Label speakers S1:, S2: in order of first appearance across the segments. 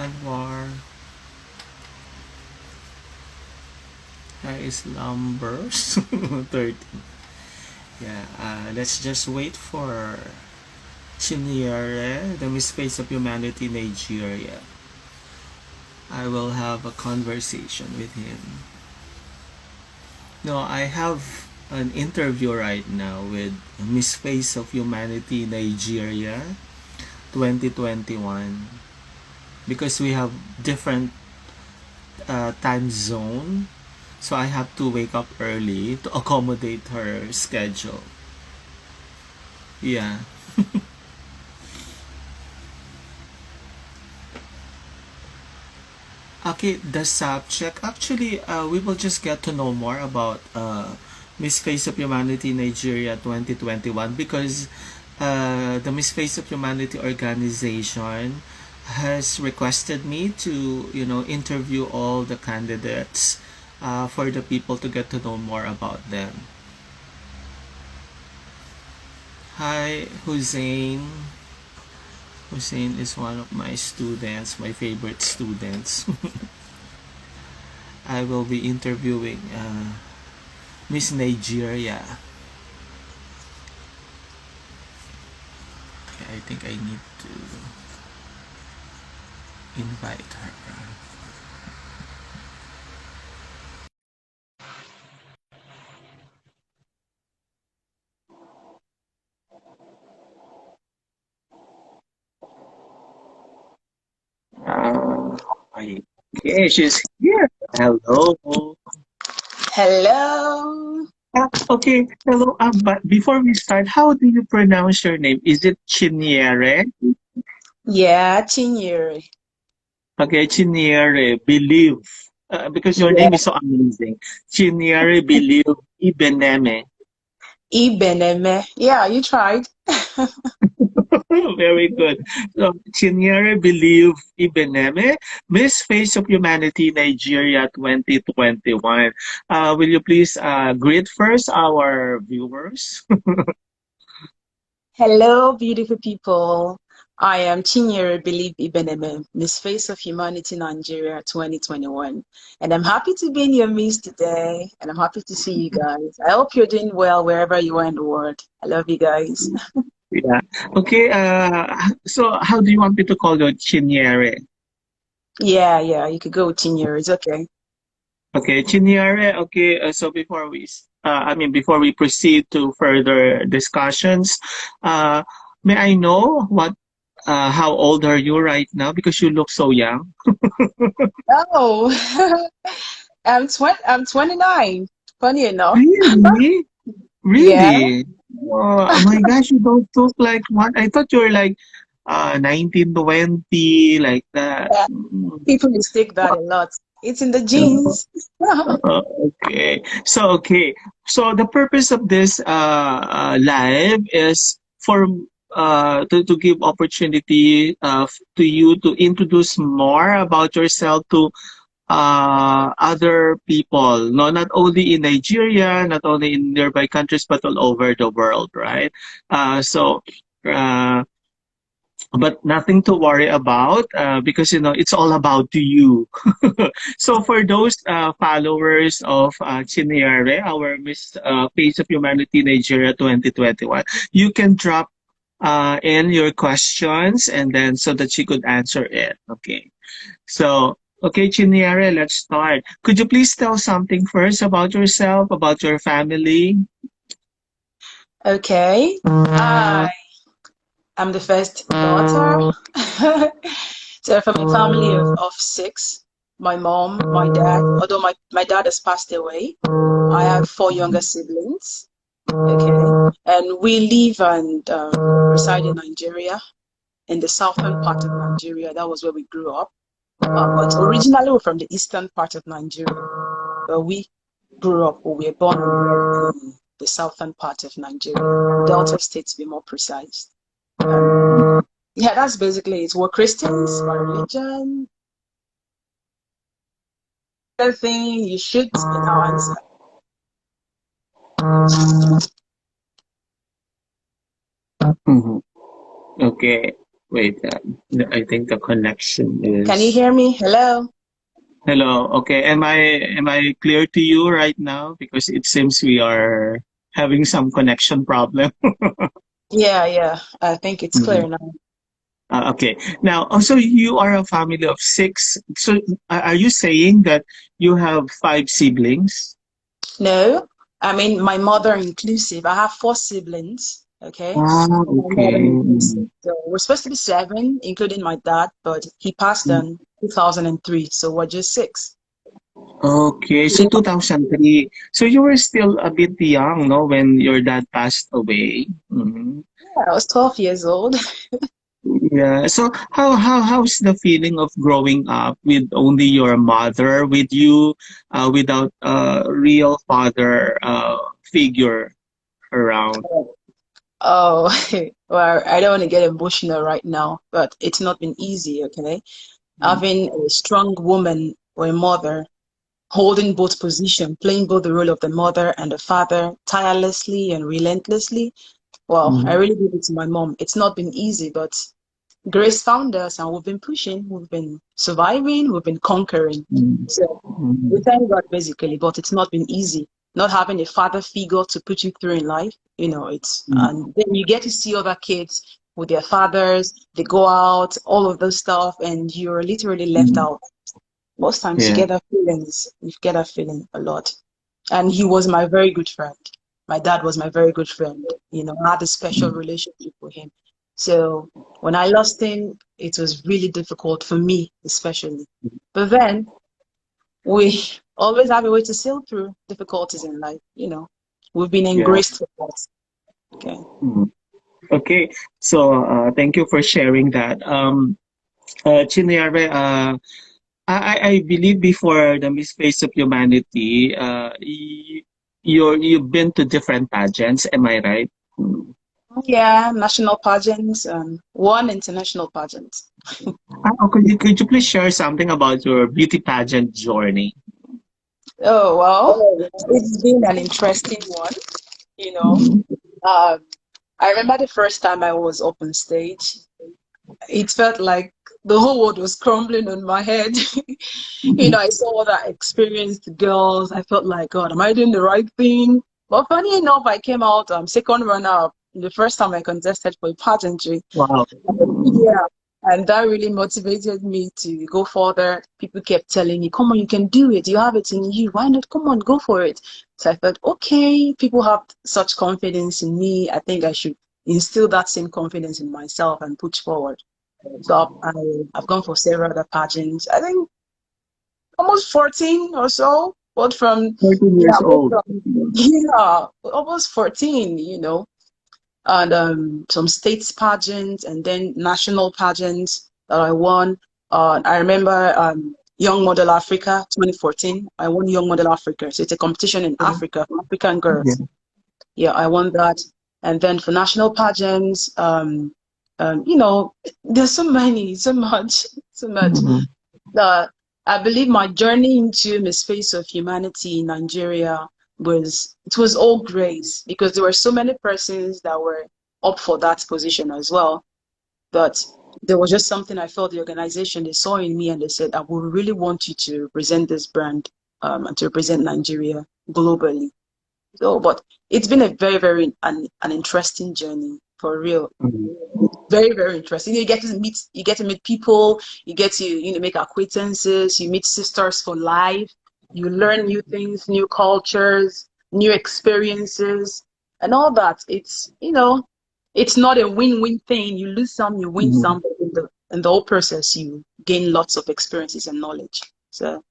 S1: Anwar. Hi, Slumbers. 13. Yeah, let's just wait for Chinyere, the Miss Face of Humanity Nigeria. I will have a conversation with him. No, I have an interview right now with Miss Face of Humanity Nigeria 2021 because we have different time zone, so I have to wake up early to accommodate her schedule. Yeah. Okay, the subject. Actually, we will just get to know more about Miss Face of Humanity Nigeria 2021 because the Miss Face of Humanity organization has requested me to, interview all the candidates for the people to get to know more about them. Hi, Hussein. Hussein is one of my students, my favorite students. I will be interviewing Miss Nigeria. Okay, I think I need to invite her. Okay, she's here. Hello.
S2: Hello.
S1: Okay, hello. But before we start, how do you pronounce your name? Is it Chinyere?
S2: Yeah, Chinyere.
S1: Okay, Chinyere, believe. Because your name
S2: Yeah,
S1: is so amazing. Chinyere, believe, Ibeneme.
S2: Ibeneme. Yeah, you tried.
S1: Very good. So, Chinyere Believe Ibeneme, Miss Face of Humanity Nigeria 2021. Will you please greet first our viewers?
S2: Hello, beautiful people. I am Chinyere Believe Ibeneme, Miss Face of Humanity Nigeria 2021. And I'm happy to be in your midst today. And I'm happy to see you guys. I hope you're doing well wherever you are in the world. I love you guys.
S1: Yeah. Okay. So, how do you want me to call you, Chinyere?
S2: Yeah, you could go with Chinyere. It's okay.
S1: Okay, Chinyere. Okay. So before we proceed to further discussions, uh, may I know how old are you right now? Because you look so young.
S2: Oh, I'm 29. Funny enough.
S1: Really?
S2: Yeah.
S1: Really? Oh my gosh, you don't look like one. I thought you were like 19, 20, like that.
S2: People mistake that a lot. It's in the genes.
S1: Okay. So the purpose of this live is for to give opportunity to you to introduce more about yourself to other people, no, not only in Nigeria, not only in nearby countries, but all over the world, right? So, uh, but nothing to worry about because it's all about you. So for those followers of Chinyere, our Miss Face of Humanity Nigeria 2021, you can drop in your questions and then so that she could answer it. Okay. So, okay, Chinyere, let's start. Could you please tell something first about yourself, about your family?
S2: Okay. I'm the first daughter. So from a family of six, my mom, my dad, although my dad has passed away, I have four younger siblings. Okay. And we live and reside in Nigeria, in the southern part of Nigeria. That was where we grew up. But originally we're from the eastern part of Nigeria. But we grew up, or we were born and bred in the southern part of Nigeria, Delta State to be more precise. Yeah, that's basically it. We're Christians by religion. Everything you should now answer.
S1: Mhm. Okay. Wait, I think the connection
S2: Can you
S1: is.
S2: hear me? Hello?
S1: Hello. Okay. Am I clear to you right now? Because it seems we are having some connection problem.
S2: Yeah, yeah. I think it's
S1: Mhm.
S2: clear now.
S1: Okay. Now, also you are a family of six. So, are you saying that you have five siblings?
S2: No, I mean my mother inclusive. I have four siblings, okay?
S1: Ah,
S2: And my
S1: okay.
S2: mother inclusive.
S1: Mhm.
S2: So we're supposed to be seven, including my dad, but he passed in 2003, so we're just six.
S1: Okay. So 2003. So you were still a bit young, no, when your dad passed away. Mhm.
S2: Yeah, I was 12 years old.
S1: Yeah. So how's the feeling of growing up with only your mother with you, without a real father figure around?
S2: Oh, well, I don't want to get emotional right now, but it's not been easy, okay? Having a strong woman or a mother holding both positions, playing both the role of the mother and the father tirelessly and relentlessly. Well, I
S1: Mhm.
S2: really give it to my mom. It's not been easy, but Grace found us and we've been pushing, we've been surviving, we've been conquering.
S1: Mhm.
S2: So we thank God basically, but it's not been easy. Not having a father figure to put you through in life, it's,
S1: Mhm.
S2: and then you get to see other kids with their fathers, they go out, all of those stuff, and you're literally left
S1: Mhm.
S2: out. Most times
S1: Yeah.
S2: you get that feeling a lot. And he was my very good friend. My dad was my very good friend. I had a special
S1: Mhm.
S2: relationship with him. So when I lost him, it was really difficult for me, especially. But then we always have a way to sail through difficulties in life. We've been
S1: Yeah.
S2: engraced for that. Okay.
S1: Mhm. Okay. So thank you for sharing that. Chinyere, I believe before the Miss Face of Humanity, you've been to different pageants. Am I right? Mm.
S2: Yeah, national pageants, one international pageant.
S1: Could you please share something about your beauty pageant journey?
S2: Oh, well, it's been an interesting one, you know.
S1: Mhm.
S2: Um, I remember the first time I was up on stage, it felt like the whole world was crumbling on my head. I saw all that experienced girls. I felt like, God, am I doing the right thing? But funny enough, I came out second runner up the first time I contested for a pageantry.
S1: Wow.
S2: Yeah. And that really motivated me to go further. People kept telling me, come on, you can do it. You have it in you. Why not? Come on, go for it. So I felt, okay, people have such confidence in me. I think I should instill that same confidence in myself and push forward. So I've gone for several other pageants. I think almost 14 or so. But from,
S1: 14
S2: yeah,
S1: years
S2: but
S1: old.
S2: from, yeah, almost 14, and some states pageants and then national pageants that I won. I remember Young Model Africa 2014. I won Young Model Africa. So it's a competition in Africa for African
S1: Yeah.
S2: girls. Yeah, I won that. And then for national pageants, there's so many, so much, so much.
S1: Mhm.
S2: The I believe my journey into Miss Face of Humanity in Nigeria was all grace because there were so many persons that were up for that position as well. But there was just something I felt the organization they saw in me and they said, I would really want you to represent this brand and to represent Nigeria globally. So, but it's been a very, very an interesting journey for real.
S1: Mhm.
S2: Very, very interesting. You get to meet people, you get to, make acquaintances, you meet sisters for life, you learn new things, new cultures, new experiences, and all that. It's not a win-win thing. You lose some, you win
S1: Mhm.
S2: some, but in the whole process, you gain lots of experiences and knowledge. So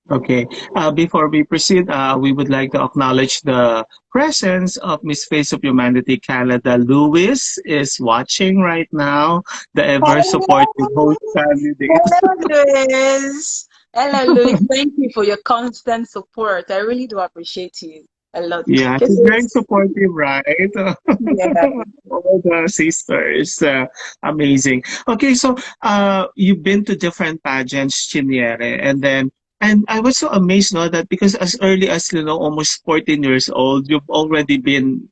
S1: Okay. Before we proceed, we would like to acknowledge the presence of Miss Face of Humanity Canada. Lewis is watching right now, the ever supportive host candidate.
S2: hello, Luis. Hello, Luis. Thank you for your constant support. I really do appreciate you a lot.
S1: Yeah, she's very
S2: Kisses.
S1: supportive, right?
S2: Yeah.
S1: All the sisters, amazing. Okay, so you've been to different pageants, Chinyere, and I was so amazed, no, that because as early as almost 14 years old, you've already been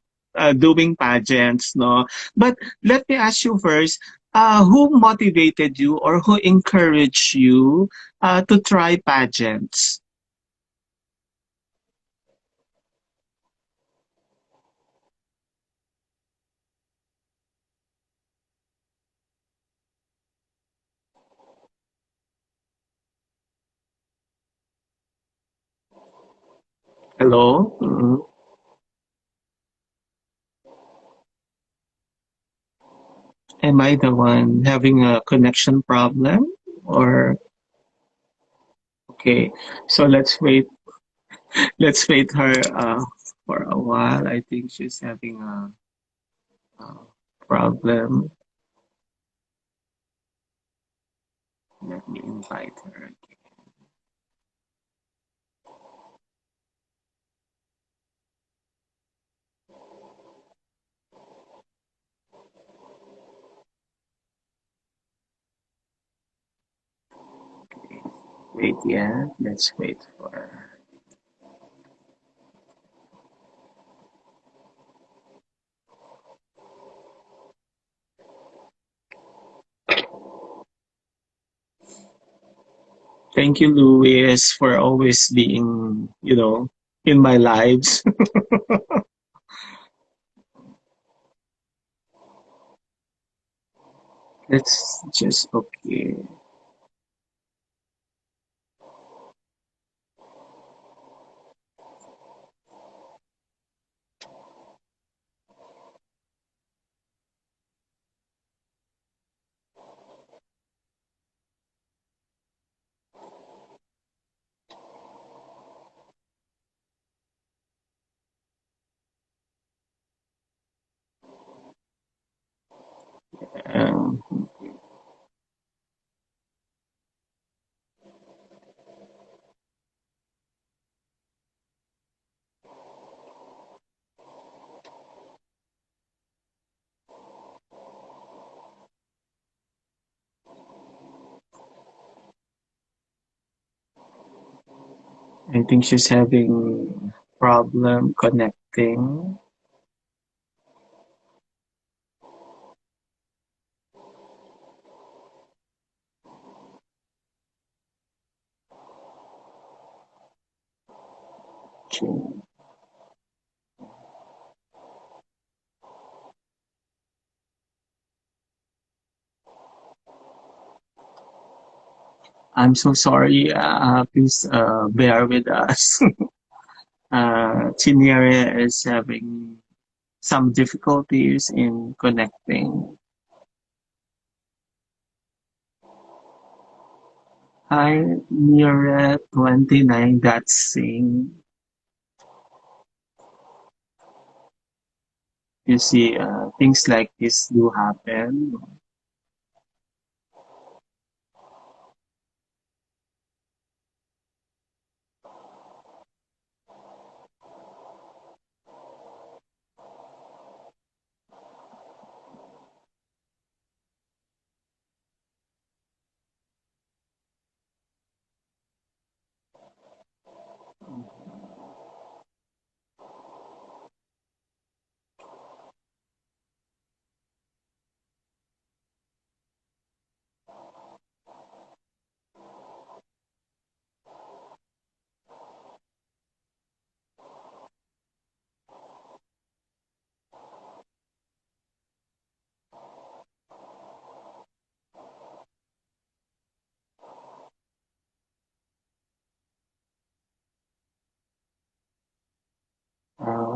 S1: doing pageants, no. But let me ask you first. who motivated you or who encouraged you to try pageants? Hello? Am I the one having a connection problem? Or okay, so let's wait her for a while. I think she's having a problem. Let me invite her. Wait, yeah, let's wait for her. Thank you, Louis, for always being, in my lives. Let's just okay. Um, I think she's having problem connecting. I'm so sorry. Please bear with us. Chinyere is having some difficulties in connecting. Hi, Nire 29 that sing. You see, things like this do happen.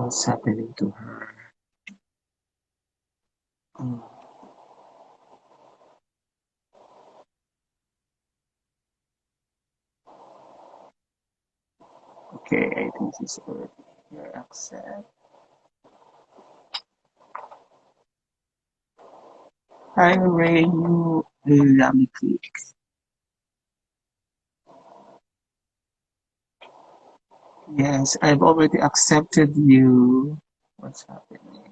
S1: What's happening to her? Mm, okay, I think she's already here. Accept. Hi, Ray. Let me click. Yes, I've already accepted you. What's happening?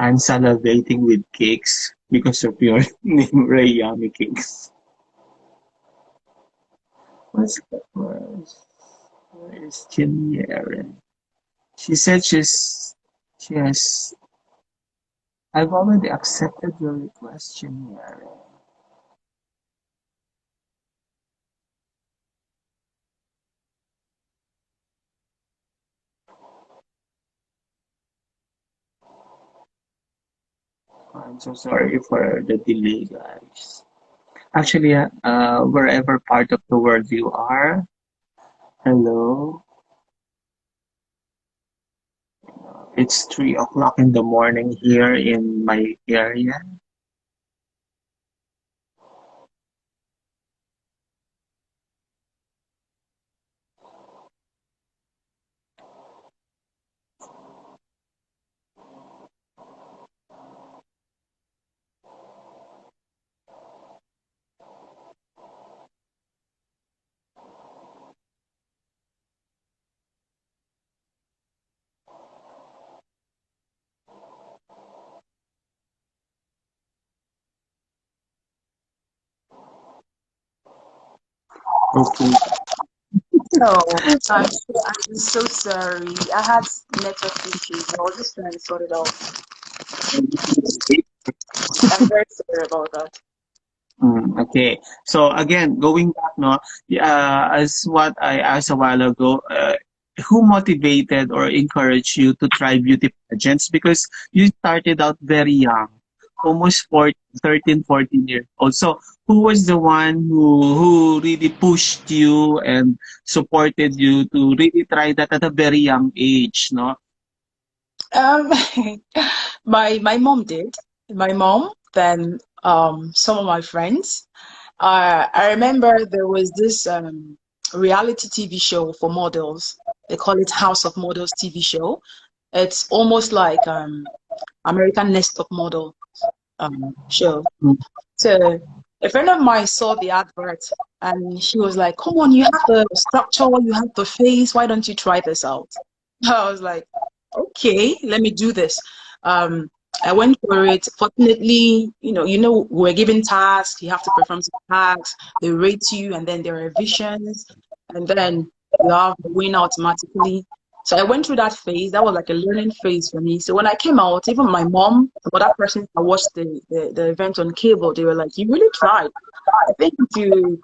S1: I'm salivating with cakes because of your name, Ray Yummy Cakes. What's the first? Where is Chinyere? She said she has. I've already accepted your request, Chinyere. I'm so sorry for the delay, guys. Actually, wherever part of the world you are, hello. It's 3 o'clock in the morning here in my area. Okay.
S2: Oh, I'm so sorry. I had network issues. I was just trying to sort it out. I'm very sorry about that.
S1: Okay. So again, going back, no, as what I asked a while ago, who motivated or encouraged you to try beauty pageants? Because you started out very young, almost 14, 13, 14 years old. So who was the one who really pushed you and supported you to really try that at a very young age, no?
S2: Um, my mom did. My mom, then some of my friends. I remember there was this reality TV show for models. They call it House of Models TV show. It's almost like American Next Top Model show.
S1: Mm.
S2: So a friend of mine saw the advert and she was like, "Come on, you have the structure, you have the face. Why don't you try this out?" I was like, "Okay, let me do this." Um, I went for it. Fortunately, we're given tasks. You have to perform some tasks. They rate you, and then there are revisions, and then you have the win automatically. So I went through that phase. That was like a learning phase for me. So when I came out, even my mom, or that person I watched the event on cable, they were like, "You really tried. I think if you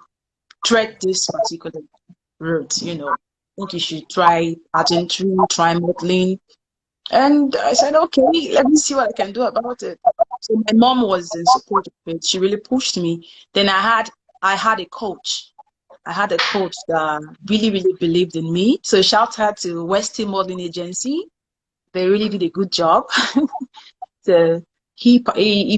S2: tread this particular route, I think you should try pageantry, try modeling." And I said, "Okay, let me see what I can do about it." So my mom was in support of it. She really pushed me. Then I had a coach. I had a coach that really, really believed in me. So shout out to Westy Modeling Agency. They really did a good job. So he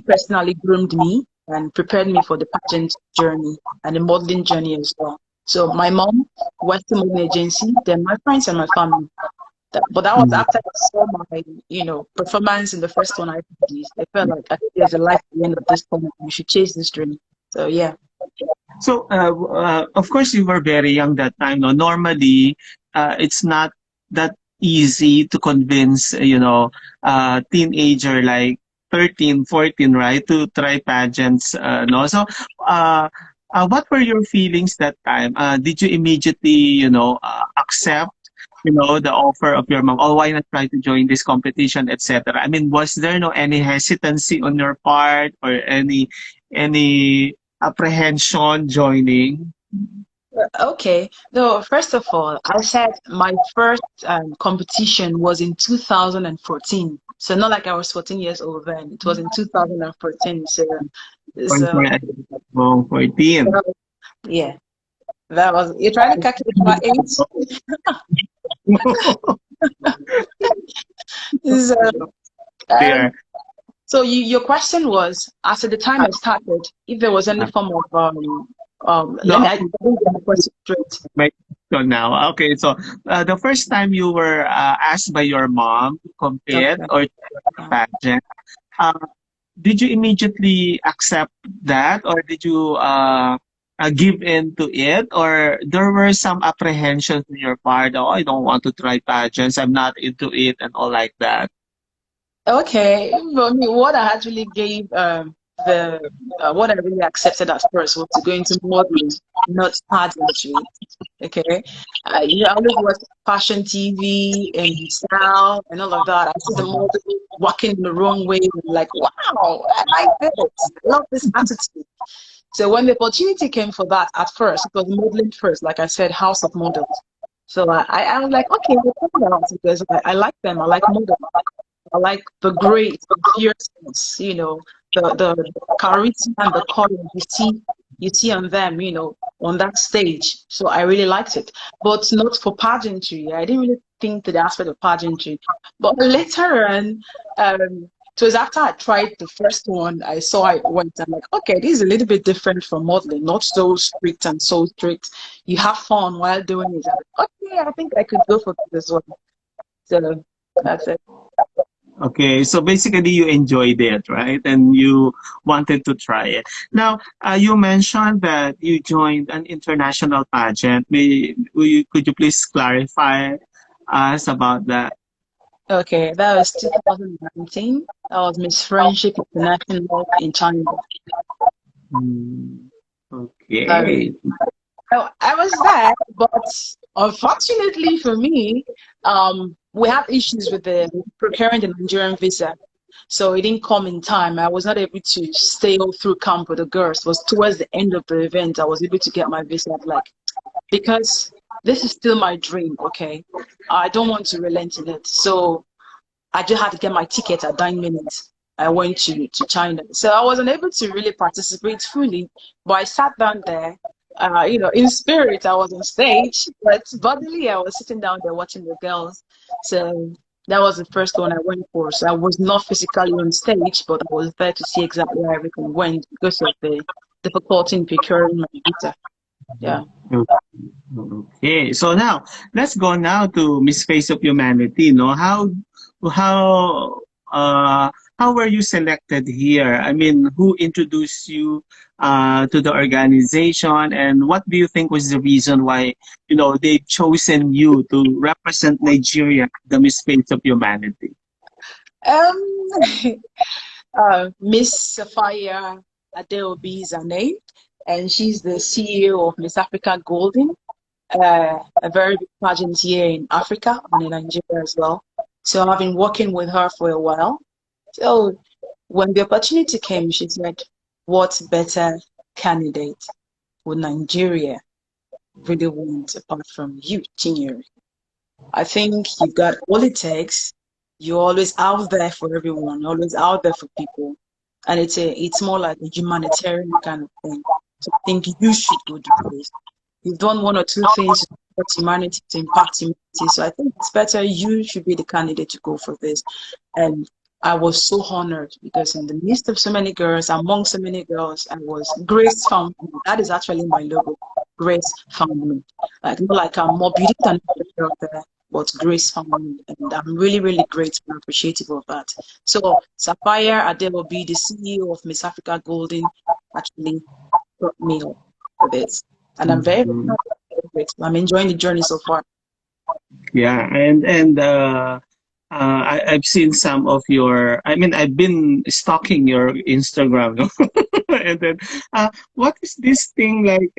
S2: personally groomed me and prepared me for the pageant journey and the modeling journey as well. So my mom, Westy Modeling Agency, then my friends and my family. But that was
S1: Mm.
S2: after I saw my, performance in the first one I did. I felt like I think there's a light at the end of this tunnel. We should chase this dream. So yeah.
S1: So, of course, you were very young that time. No, normally, it's not that easy to convince, teenager like 13, 14, right, to try pageants. No, so, what were your feelings that time? Did you immediately, accept, the offer of your mom? Oh, why not try to join this competition, etc. I mean, was there no any hesitancy on your part or any apprehension joining?
S2: Okay. No, first of all, I said my first competition was in 2014. So not like I was 14 years old then. It was in 2014. So
S1: 14.
S2: yeah, that was. You're trying to calculate my age. So,
S1: There.
S2: um, so your question was, as at the time
S1: Uh,
S2: I started, if there was any form of
S1: no,
S2: let me I didn't get the question straight.
S1: my question now. Okay, so the first time you were asked by your mom to compete
S2: Okay.
S1: or to pageant, uh, did you immediately accept that, or did you give in to it, or there were some apprehensions on your part? Oh, I don't want to try pageants. I'm not into it, and all like that.
S2: Okay, for me, what I actually gave the what I really accepted at first was to go into modeling, not pageantry. Okay, I always watch fashion TV and style and all of that. I see the model walking in the wrong way, and like, wow, I like this. I love this attitude. So when the opportunity came for that, at first it was modeling first, like I said, House of Models. So I was like, okay, we'll talk about it because I like them. I like models. I like the grace, the fierceness, the charisma and the courage you see on them, on that stage. So I really liked it, but not for pageantry. I didn't really think to the aspect of pageantry. But later on, it was after I tried the first one, I saw it went. I'm like, okay, this is a little bit different from modeling, not so strict and so strict. You have fun while doing it. I'm like, okay, I think I could go for this one. So that's it.
S1: Okay, so basically you enjoyed it, right? And you wanted to try it. Now, you mentioned that you joined an international pageant. Could you please clarify us about that?
S2: Okay, that was 2019. That was Miss Friendship International in China.
S1: Hmm,
S2: Um,
S1: okay.
S2: I was there, but unfortunately for me, we had issues with the procuring the Nigerian visa. So it didn't come in time. I was not able to stay all through camp with the girls. It was towards the end of the event I was able to get my visa. I'm like, because this is still my dream, okay? I don't want to relent in it. So I just had to get my ticket at 9 minutes. I went to China. So I wasn't able to really participate fully, but I sat down there. In spirit, I was on stage, but bodily, I was sitting down there watching the girls. So that was the first one I went for. So I was not physically on stage, but I was there to see exactly where everything went because of the difficulty in procuring my visa. Yeah.
S1: Okay, so now let's go now to Miss Face of Humanity. No, how how were you selected here? I mean, who introduced you to the organization, and what do you think was the reason why they've chosen you to represent Nigeria, the Miss Face of Humanity?
S2: Um, Miss Sophia Adeobi is her name, and she's the CEO of Miss Africa Golden, a very big pageant here in Africa and in Nigeria as well. So I've been working with her for a while. So when the opportunity came, she said, what better candidate would Nigeria really want apart from you, Chinyere? I think you've got all it takes. You're always out there for everyone, always out there for people. And it's more like a humanitarian kind of thing. So I think you should go do this. You've done one or two things to support humanity, to impact humanity. So I think it's better you should be the candidate to go for this. And I was so honored because in the midst of so many girls, among so many girls, I was Grace found me. That is actually my logo. Grace found me. Like not like I'm more beauty than out there, but Grace found me. And I'm really, really grateful and appreciative of that. So Sapphire Adeobi, the CEO of Miss Africa Golden, actually brought me up for this. And I'm very,
S1: Mhm.
S2: very grateful. I'm enjoying the journey so far.
S1: Yeah, and I've seen some of your. I mean, I've been stalking your Instagram, no? And then, what is this thing like?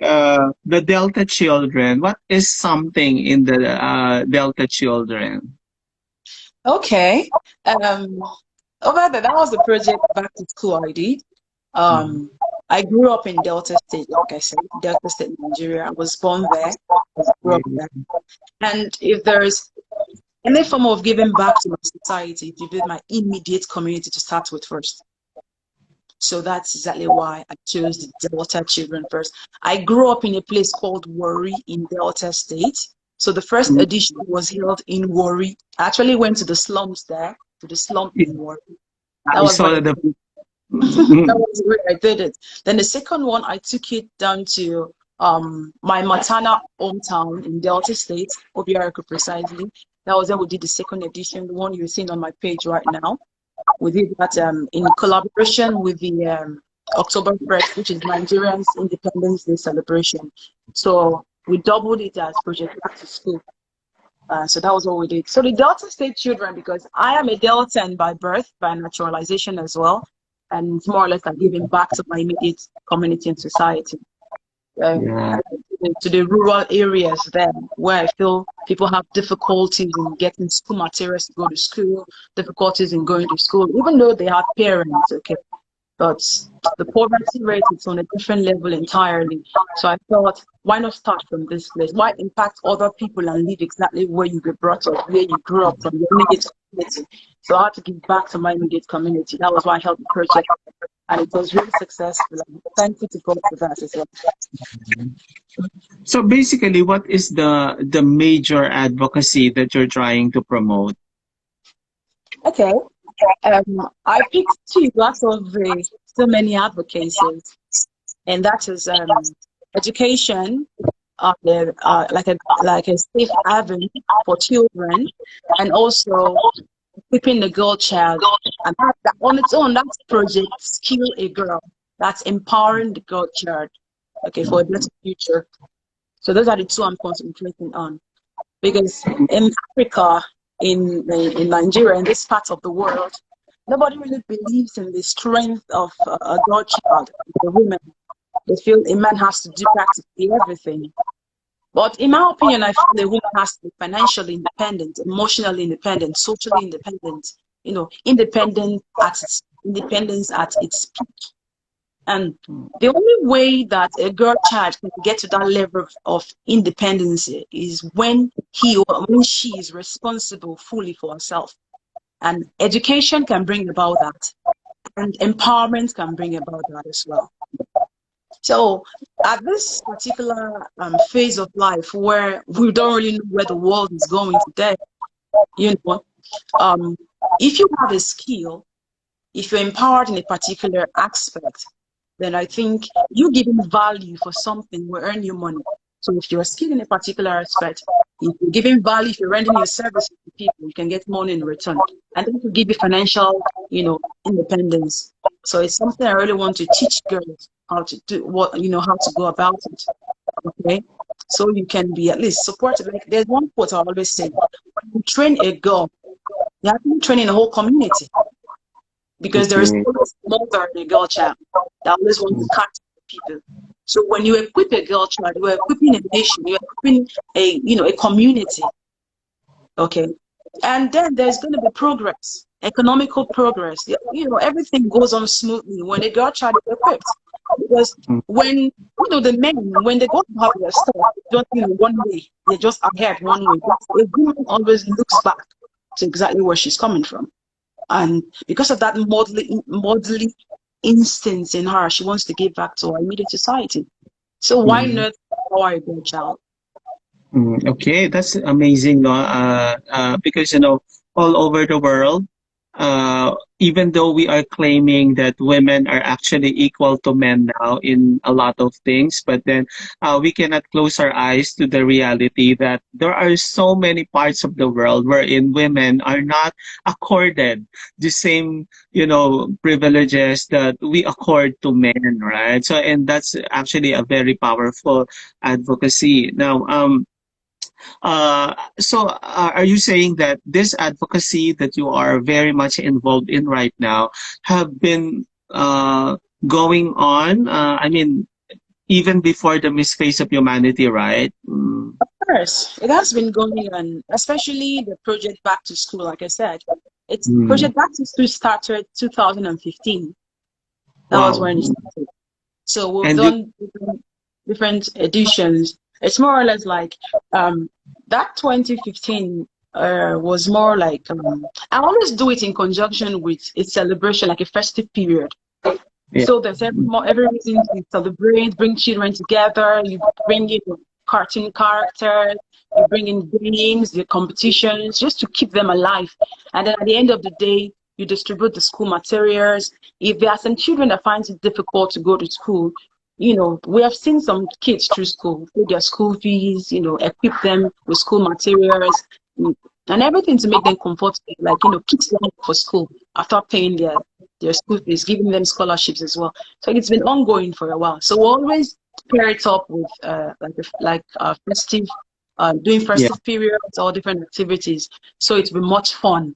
S1: The Delta children. What is something in the Delta children?
S2: Okay. Um, Over there, that was the project back to school I did.
S1: Mhm.
S2: Um, I grew up in Delta State, like I said, Delta State, Nigeria. I was born there, grew up there. And if there's any form of giving back to my society, it would be my immediate community to start with first. So that's exactly why I chose the Delta children first. I grew up in a place called Warri in Delta State. So the first edition was held in Warri. I actually went to the slums there, to the slum in Warri. That
S1: I
S2: was where
S1: saw the.
S2: that was where I did it. Then the second one, I took it down to my maternal hometown in Delta State, Obiarako precisely. That was when we did the second edition, the one you're seeing on my page right now. We did that in collaboration with the October 1st, which is Nigerian's Independence Day celebration. So we doubled it as Project Back to School. So that was what we did. So the Delta State children, because I am a Deltan by birth, by naturalization as well, and it's more or less like giving back to my immediate community and society.
S1: Yeah.
S2: To the rural areas there where I feel people have difficulties in getting school materials to go to school, difficulties in going to school, even though they have parents, okay. But the poverty rate is on a different level entirely. So I thought, why not start from this place? Why impact other people and live exactly where you were brought up, where you grew up from your immediate community? So I had to give back to my immediate community. That was why I helped the project. And it was really successful. I'm thankful to God for that as well.
S1: So basically, what is the major advocacy that you're trying to promote?
S2: Okay. I picked two out of so many advocacies, and that is education, like a safe haven for children, and also equipping the girl child. And that on its own, that's project Skill a Girl. That's empowering the girl child, okay, for a better future. So those are the two I'm concentrating on, because in Africa, in Nigeria, in this part of the world, nobody really believes in the strength of a girl child, the woman. They feel a man has to do practically everything. But in my opinion, I feel a woman has to be financially independent, emotionally independent, socially independent, independence at its peak. And the only way that a girl child can get to that level of independence is when he or when she is responsible fully for herself. And education can bring about that. And empowerment can bring about that as well. So at this particular phase of life where we don't really know where the world is going today, if you have a skill, if you're empowered in a particular aspect, then I think you giving value for something will earn you money. So if you're skilled in a particular aspect, if you're giving value, if you're rendering your services to people, you can get money in return. And then to give you financial, independence. So it's something I really want to teach girls how to do how to go about it. Okay. So you can be at least supported. Like there's one quote I always say, when you train a girl, you have to be training the whole community. Because there is always a mother and a girl child that always wants to catch people. So when you equip a girl child, you're equipping a nation, you're equipping a community. Okay. And then there's going to be progress, economical progress. Everything goes on smoothly when a girl child is equipped. Because when the men, when they go to have their stuff, they don't one way, they're just ahead one way. A woman always looks back to exactly where she's coming from. And because of that motherly instance in her, she wants to give back to her immediate society. So why not empower a girl child?
S1: Okay, that's amazing, no? Because all over the world, even though we are claiming that women are actually equal to men now in a lot of things, but then we cannot close our eyes to the reality that there are so many parts of the world wherein women are not accorded the same, privileges that we accord to men, right? So, and that's actually a very powerful advocacy. Now, are you saying that this advocacy that you are very much involved in right now have been going on? Even before the Miss Face of Humanity, right?
S2: Of course, it has been going on, especially the project Back to School. Like I said, Project Back to School started 2015. That was when it started. So we've done different editions. It's more or less like that 2015 was more like I always do it in conjunction with a celebration, like a festive period. Yeah. So there's every reason to celebrate, bring children together. You bring in cartoon characters, you bring in games, the competitions, just to keep them alive. And then at the end of the day, you distribute the school materials. If there are some children that find it difficult to go to school, we have seen some kids through school, pay their school fees, equip them with school materials and everything to make them comfortable, like, kids line for school after paying their school fees, giving them scholarships as well. So it's been ongoing for a while. So we always pair it up with like a festive doing
S1: Yeah.
S2: festive periods or different activities. So it's been much fun.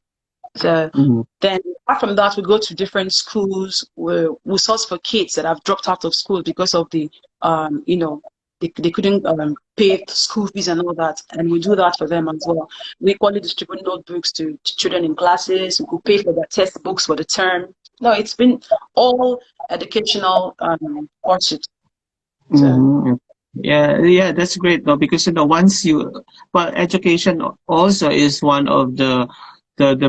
S2: So
S1: Mhm.
S2: then apart from that, we go to different schools. We source for kids that have dropped out of school because of the, you know, they couldn't pay school fees and all that. And we do that for them as well. We equally distribute notebooks to children in classes. We could pay for their textbooks for the term. No, it's been all educational pursuits. So
S1: Mm-hmm. Yeah, yeah, that's great though, because once well, education also is one of the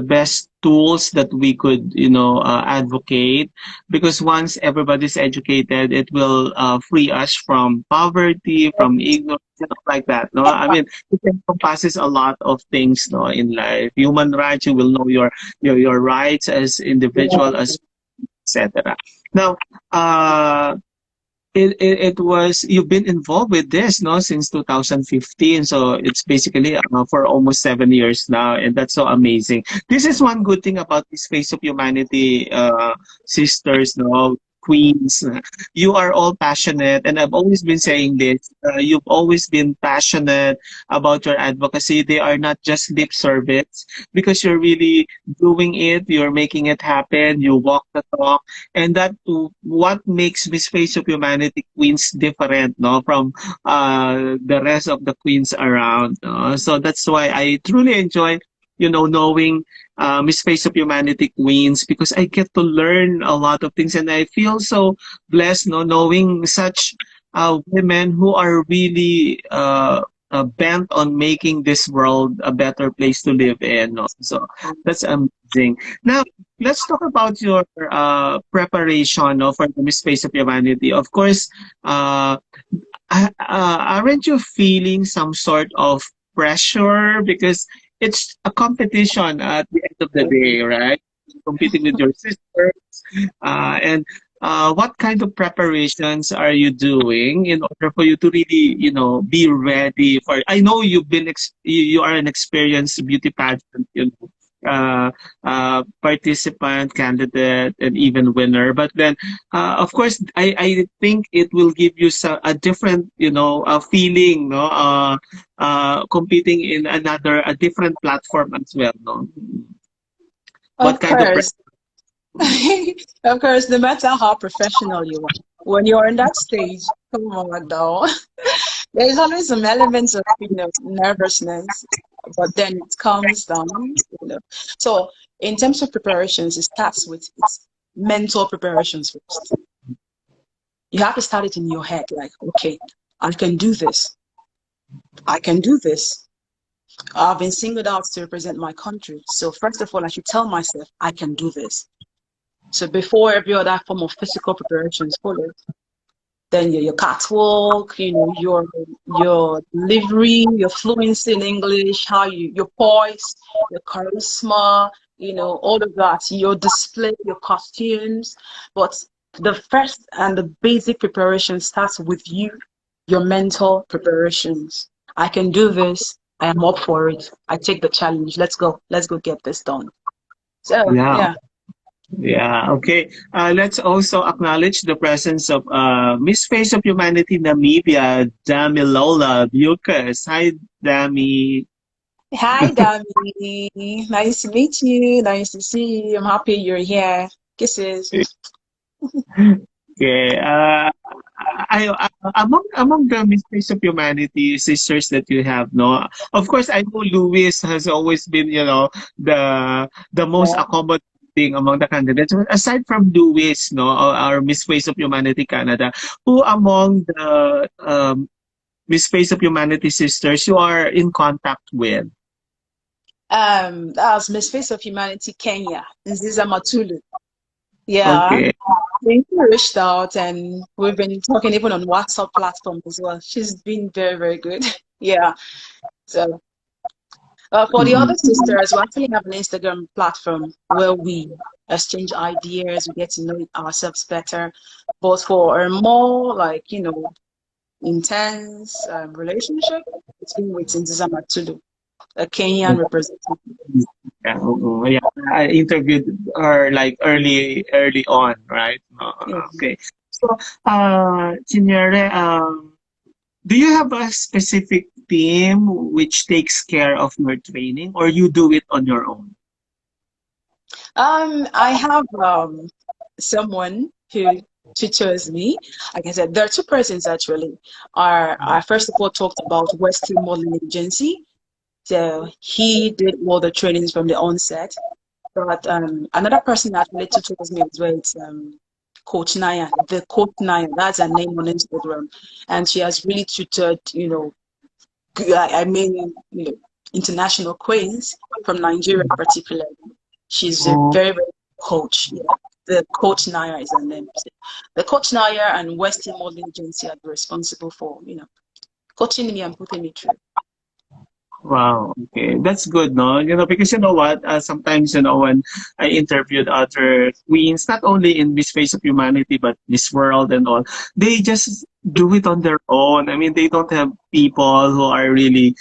S1: best tools that we could advocate, because once everybody's educated, it will free us from poverty, from ignorance, like that. No, I mean it encompasses a lot of things, no, in life. Human rights, you will know your rights as individual, as etc. Now, it was you've been involved with this no since 2015, so it's basically for almost 7 years now, and that's so amazing. This is one good thing about this Face of Humanity sisters, no, queens. You are all passionate, and I've always been saying this, you've always been passionate about your advocacy. They are not just lip service, because you're really doing it, you're making it happen, you walk the talk. And that what makes Miss Face of Humanity queens different, no, from the rest of the queens around. So that's why I truly enjoy, knowing Miss Face of Humanity queens, because I get to learn a lot of things, and I feel so blessed, no, knowing such women who are really bent on making this world a better place to live in. No? So that's amazing. Now, let's talk about your preparation, no, for the Miss Face of Humanity. Of course, aren't you feeling some sort of pressure, because it's a competition at the end of the day, right? Competing with your sisters, and what kind of preparations are you doing in order for you to really, be ready for? I know you are an experienced beauty pageant, participant, candidate, and even winner. But then, of course, I think it will give you a different, feeling, no, competing in a different platform as well, no. What
S2: of
S1: kind of
S2: course, of course, no matter how professional you are, when you're on that stage, come on, though. There's always some elements of, nervousness, but then it calms down. So in terms of preparations, it starts with its mental preparations first. You have to start it in your head, like, okay, I can do this. I can do this. I've been singled out to represent my country. So first of all, I should tell myself I can do this. So before every other form of physical preparations follows, then your catwalk, your delivery, your fluency in English, your voice, your charisma, all of that, your display, your costumes. But the first and the basic preparation starts with you, your mental preparations. I can do this. I am up for it. I take the challenge. Let's go. Let's go get this done. So
S1: yeah.
S2: yeah.
S1: Yeah, okay. Let's also acknowledge the presence of Miss Face of Humanity Namibia, Damilola Bucas. Hi, Dami.
S2: Hi, Dami. Nice to meet you. Nice to see you. I'm happy you're here. Kisses.
S1: Okay. Among the Miss Face of Humanity sisters that you have, no. Of course, I know Louis has always been, the most accommodating among the candidates. But aside from Louis, no, our Miss Face of Humanity Canada, who among the Miss Face of Humanity sisters you are in contact with?
S2: That was Miss Face of Humanity Kenya, Nziza Matulu. Yeah,
S1: Okay.
S2: she reached out and we've been talking even on WhatsApp platform as well. She's been very, very good. Yeah. So for the
S1: Mm-mm.
S2: other sisters, we actually have an Instagram platform where we exchange ideas, we get to know ourselves better. But for a more like, intense relationship, it's been with Nziza Matulu, a Kenyan representative.
S1: Yeah, oo. Yeah, I interviewed her like early on, right?
S2: Yes.
S1: Okay. So, Chinyere, do you have a specific team which takes care of your training, or you do it on your own?
S2: I have someone who tutors me. Like I said, there are two persons actually. I first of all talked about Western Modeling Agency. So he did all the trainings from the onset. But another person that actually tutors me as well, it's Coach Naya, the Coach Naya, that's her name on Instagram. And she has really tutored, I mean, international queens from Nigeria particularly. She's a
S1: Oh,
S2: very, very good coach. Yeah. The Coach Naya is her name. The Coach Naya and Western Modeling Agency are responsible for, coaching me and putting me through.
S1: wow. Okay. That's good, no? Because you know what? Sometimes, when I interviewed other queens, not only in Miss Face of Humanity, but Miss World and all, they just do it on their own. I mean, they don't have people who are really,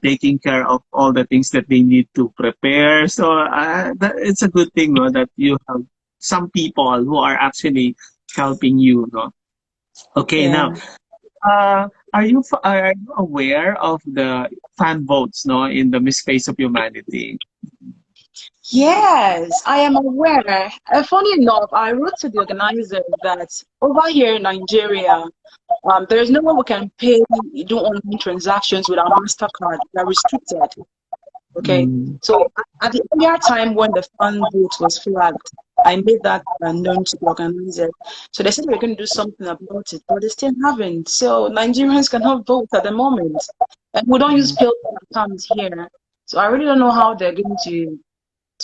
S1: taking care of all the things that they need to prepare. So, it's a good thing, no, that you have some people who are actually helping you, no? Okay, now,
S2: Yeah.
S1: are you aware of the fan votes, no, in the Miss Face of Humanity?
S2: Yes, I am aware. Funny enough, I wrote to the organizer that over here in Nigeria, there's no one we can pay, do online transactions with our MasterCard. They're restricted. Okay.
S1: Mm,
S2: So at the earlier time when the fan vote was flagged, I made that known to the organizer. So they said we're going to do something about it, but they still haven't. So Nigerians cannot vote at the moment. And we don't use
S1: mm,
S2: PayPal accounts here. So I really don't know how they're going to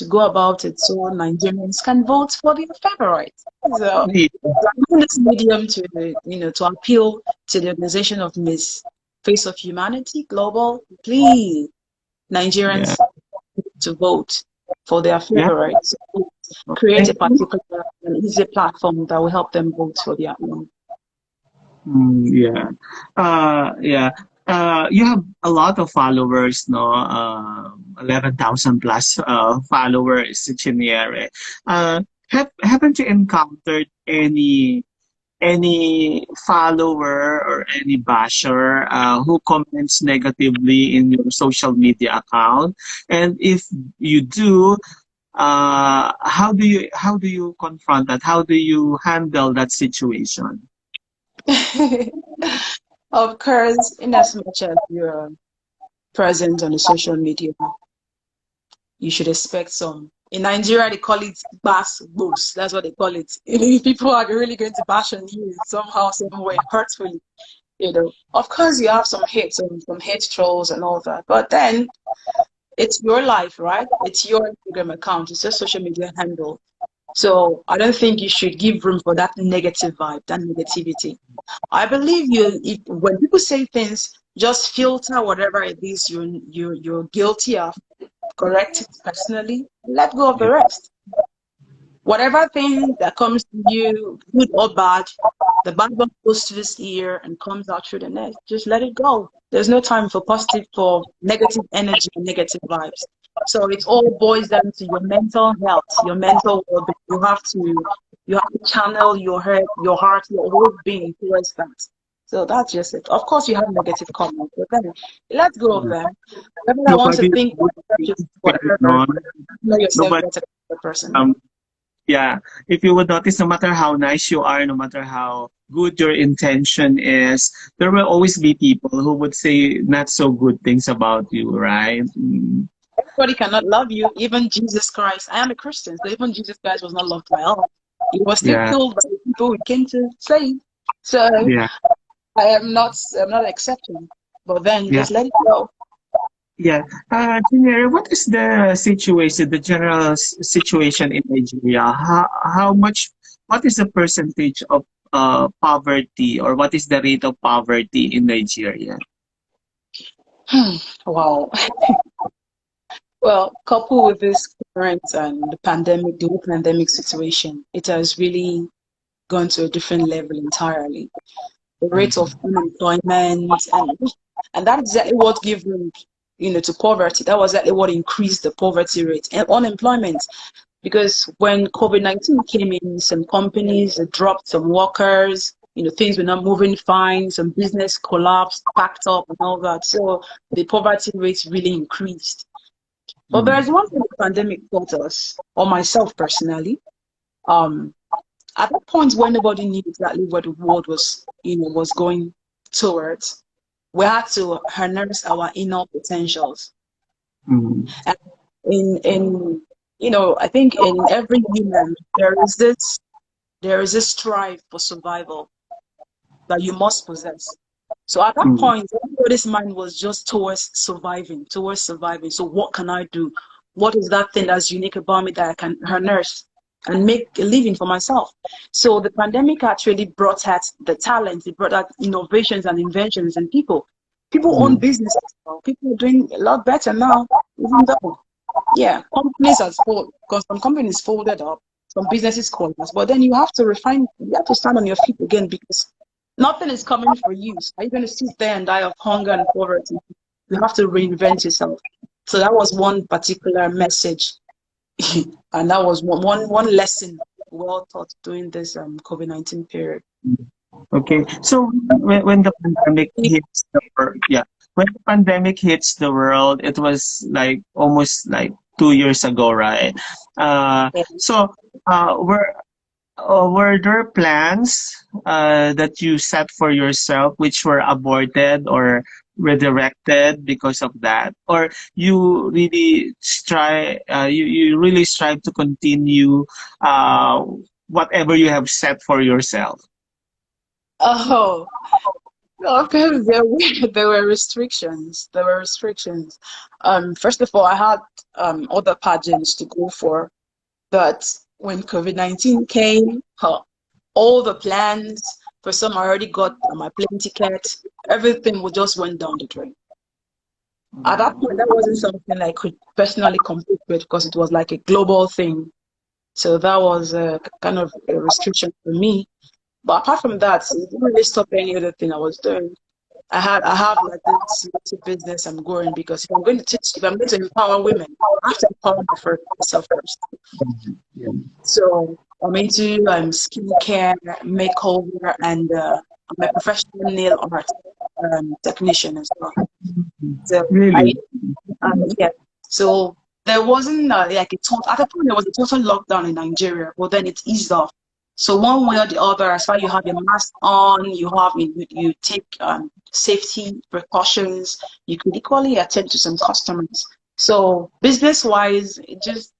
S2: go about it so Nigerians can vote for their favorite. So
S1: yeah,
S2: I'm using this medium to appeal to the organization of Miss Face of Humanity Global. Please,
S1: yeah,
S2: Nigerians to vote for their
S1: yeah.
S2: favorites. Create a particular and easy platform that will help them vote for their own.
S1: Yeah. Yeah. You have a lot of followers, no? 11,000 plus followers, Chinyere. Haven't you encountered any follower or any basher who comments negatively in your social media account? And if you do, how do you confront that? How do you handle that situation?
S2: Of course, in as much as you're present on the social media, you should expect some. In Nigeria, they call it bash boost. That's what they call it. If people are really going to bash on you somehow, some way, hurtfully. Of course, you have some hate, some hate trolls and all that. But then it's your life, right? It's your Instagram account. It's your social media handle. So I don't think you should give room for that negative vibe, that negativity. I believe when people say things, just filter whatever it is you're guilty of, correct it personally, let go of the
S1: Yeah.
S2: rest. Whatever thing that comes to you, good or bad, the bad one goes to this ear and comes out through the next. Just let it go. There's no time for negative energy and negative vibes. So it all boils down to your mental health, your mental well-being. You have to channel your heart, your whole being towards that. So that's just it. Of course, you have negative comments, but then let go of them. Whatever I want to
S1: Nobody
S2: think, whatever,
S1: is
S2: just
S1: perfect,
S2: whatever.
S1: no?
S2: Know yourself
S1: Nobody,
S2: better than the person.
S1: um, yeah. If you would notice, no matter how nice you are, no matter how good your intention is, there will always be people who would say not so good things about you, right? Mm,
S2: Everybody cannot love you, even Jesus Christ. I am a Christian, so even Jesus Christ was not loved by all. He was still
S1: yeah,
S2: killed by the people who came to save. So
S1: yeah,
S2: I'm not an exception. But then
S1: yeah.
S2: just let it go.
S1: Yeah. Junior, what is the situation, the general situation in Nigeria? What is the percentage of poverty, or what is the rate of poverty in Nigeria?
S2: Wow. Well, coupled with this current and the whole pandemic situation, it has really gone to a different level entirely. The rate of unemployment and that's exactly what gave room, to poverty. That was exactly what increased the poverty rate and unemployment. Because when COVID-19 came in, some companies dropped some workers. things were not moving fine. Some business collapsed, packed up, and all that. So the poverty rates really increased. But there's one thing the pandemic taught us, or myself personally. Um, at that point when nobody knew exactly where the world was going towards, we had to harness our inner potentials.
S1: Mm.
S2: And I think in every human there is this strive for survival that you must possess. So at that
S1: Mm.
S2: point, everybody's mind was just towards surviving, towards surviving. So what can I do? What is that thing that's unique about me that I can harness and make a living for myself? So the pandemic actually brought out the talent, it brought out innovations and inventions in people. People own
S1: Mm.
S2: businesses now. People are doing a lot better now, even though, yeah, companies has folded, because some companies folded up, some businesses collapsed. But then you have to stand on your feet again because nothing is coming for you. So are you going to sit there and die of hunger and poverty? You have to reinvent yourself. So that was one particular message, and that was one lesson well taught during this COVID-19 period.
S1: Okay. So when the pandemic hits the world, yeah, when the pandemic hits the world, it was like almost like 2 years ago, right? Uh,
S2: Yeah.
S1: so uh, were were there plans that you set for yourself which were aborted or redirected because of that, or you really strive to continue uh, whatever you have set for yourself?
S2: Oh, of course, there were restrictions. There were restrictions. First of all, I had other pageants to go for, but when COVID-19 came, all the plans for some I already got my plane ticket. Everything just went down the drain. At that point, that wasn't something I could personally compete with because it was like a global thing. So that was a kind of a restriction for me. But apart from that, it didn't really stop any other thing I was doing. I have like this little business I'm growing because if I'm going to empower women, I have to empower myself first.
S1: Yeah.
S2: So I'm into skincare, makeover, and I'm a professional nail art technician as well. So I
S1: Really?
S2: yeah. So there wasn't like a total. At the point, there was a total lockdown in Nigeria, but then it eased off. So one way or the other, as far as you have your mask on, you take safety precautions. You could equally attend to some customers. So business-wise, it just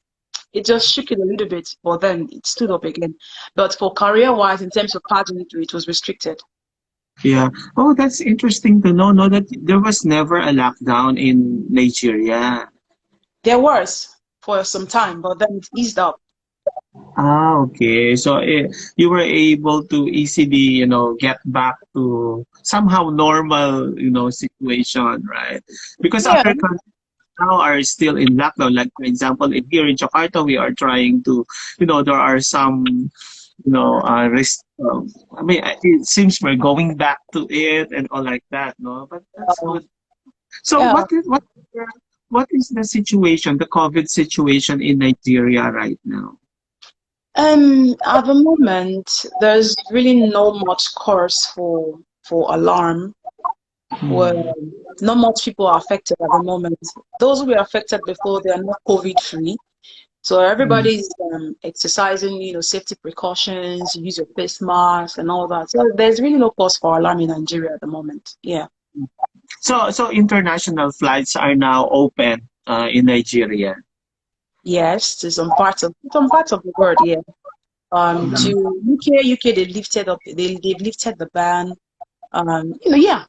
S2: shook it a little bit, but then it stood up again. But for career-wise, in terms of pageantry, it was restricted.
S1: Yeah. Oh, that's interesting to know. No, that there was never a lockdown in Nigeria.
S2: There was for some time, but then it eased up.
S1: Ah, okay. So you were able to easily, get back to somehow normal, situation, right? Because
S2: Yeah.
S1: other countries now are still in lockdown. Like, for example, here in Jakarta, we are trying to, there are some, I mean, it seems we're going back to it and all like that, no? But that's
S2: Uh,
S1: good. So
S2: yeah.
S1: what is the situation, the COVID situation in Nigeria right now?
S2: At the moment, there's really no much cause for alarm. Well,
S1: Hmm.
S2: not much people are affected at the moment. Those who were affected before, they are not COVID free. So
S1: Hmm.
S2: everybody's exercising, safety precautions, use your face mask and all that. So there's really no cause for alarm in Nigeria at the moment. Yeah.
S1: So international flights are now open in Nigeria.
S2: Yes, to some parts of the world, yeah. To
S1: Mhm.
S2: UK, they've lifted the ban. Yeah.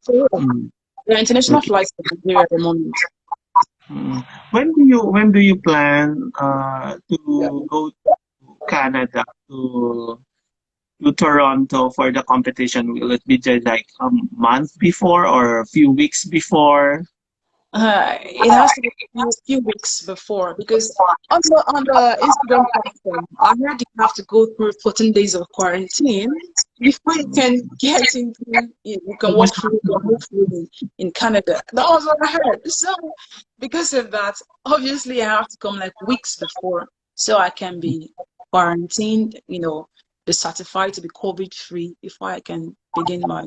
S2: So yeah,
S1: Mm.
S2: there are international
S1: Okay.
S2: flights to Nigeria at the moment.
S1: Mm. When do you plan to go to Canada to Toronto for the competition? Will it be just like a month before or a few weeks before?
S2: It has to be a few weeks before because on the Instagram platform, I heard you have to go through 14 days of quarantine before you can get into, you can walk
S1: Almost.
S2: through or move through in Canada. That was what I heard. So because of that, obviously I have to come like weeks before so I can be quarantined, be certified to be COVID-free before I can begin my.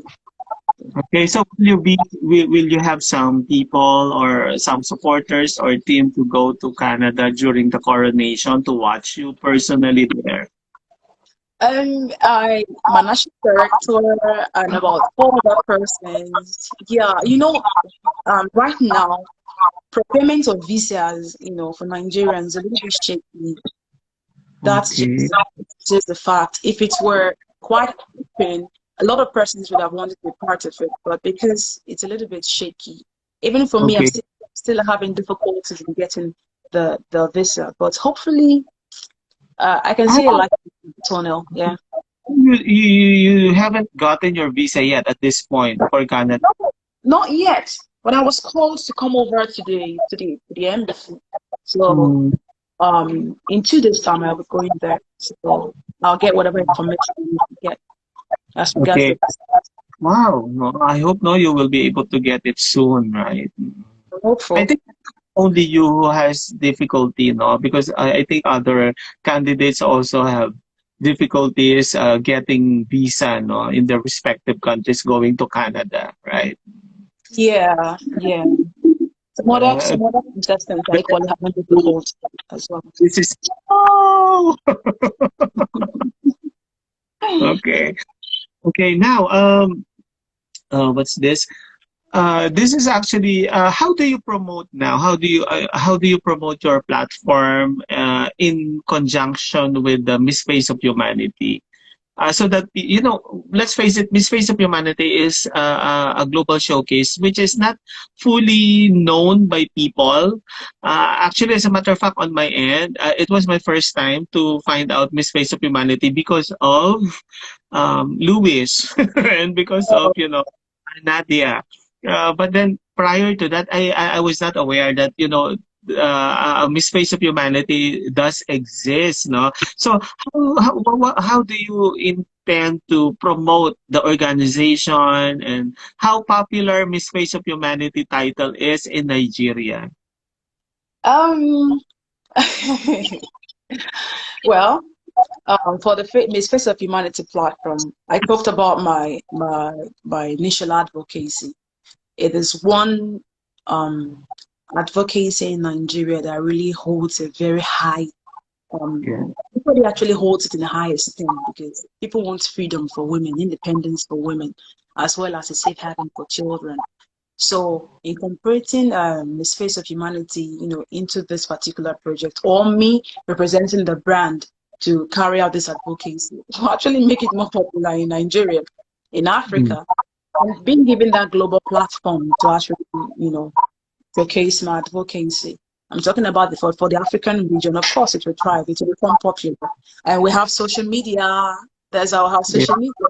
S1: Okay, so will you have some people or some supporters or team to go to Canada during the coronation to watch you personally there?
S2: My national director and about four other persons. Yeah, right now, prepayment of visas, for Nigerians is a little bit shaky. That's
S1: Okay,
S2: just the fact. If it were quite open, a lot of persons would have wanted to be part of it, but because it's a little bit shaky, even for me, I'm
S1: okay.
S2: still having difficulties in getting the visa. But hopefully, I can see a light in the tunnel. Yeah.
S1: You haven't gotten your visa yet at this point for Canada.
S2: Not yet. But I was called to come over to the embassy. So
S1: Hmm,
S2: in 2 days' time I'll be going there. So I'll get whatever information I need to get as regards
S1: okay.
S2: the
S1: Wow. No, I hope no you will be able to get it soon, right? I
S2: hopeful.
S1: think only you who has difficulty, no? Because I think other candidates also have difficulties getting visa, no, in their respective countries going to Canada, right?
S2: Yeah, yeah.
S1: Uh,
S2: Some other contestants are
S1: but
S2: equally having difficulty as well.
S1: this is oh okay. Okay, now what's this? This is actually how do you promote now? How do you promote your platform in conjunction with the Miss Face of Humanity? So that let's face it, Miss Face of Humanity is a global showcase which is not fully known by people. Actually, as a matter of fact, on my end, it was my first time to find out Miss Face of Humanity because of Louis and because of
S2: Oh,
S1: Nadia. But then prior to that, I was not aware that Miss Face of Humanity does exist, no? So how do you intend to promote the organization and how popular Miss Face of Humanity title is in Nigeria?
S2: um, well, for the Miss Face of Humanity platform, I talked about my initial advocacy. It is one um, advocacy in Nigeria that really holds a very high,
S1: Yeah.
S2: everybody actually holds it in the highest esteem because people want freedom for women, independence for women, as well as a safe haven for children. So incorporating Miss Face of Humanity, into this particular project, or me representing the brand to carry out this advocacy, will actually make it more popular in Nigeria, in
S1: Mm.
S2: Africa, and being given that global platform to actually, showcase my advocacy. I'm talking about for the African region. Of course, it will thrive. It will become popular, and we have social media. There's our
S1: Yeah.
S2: social media.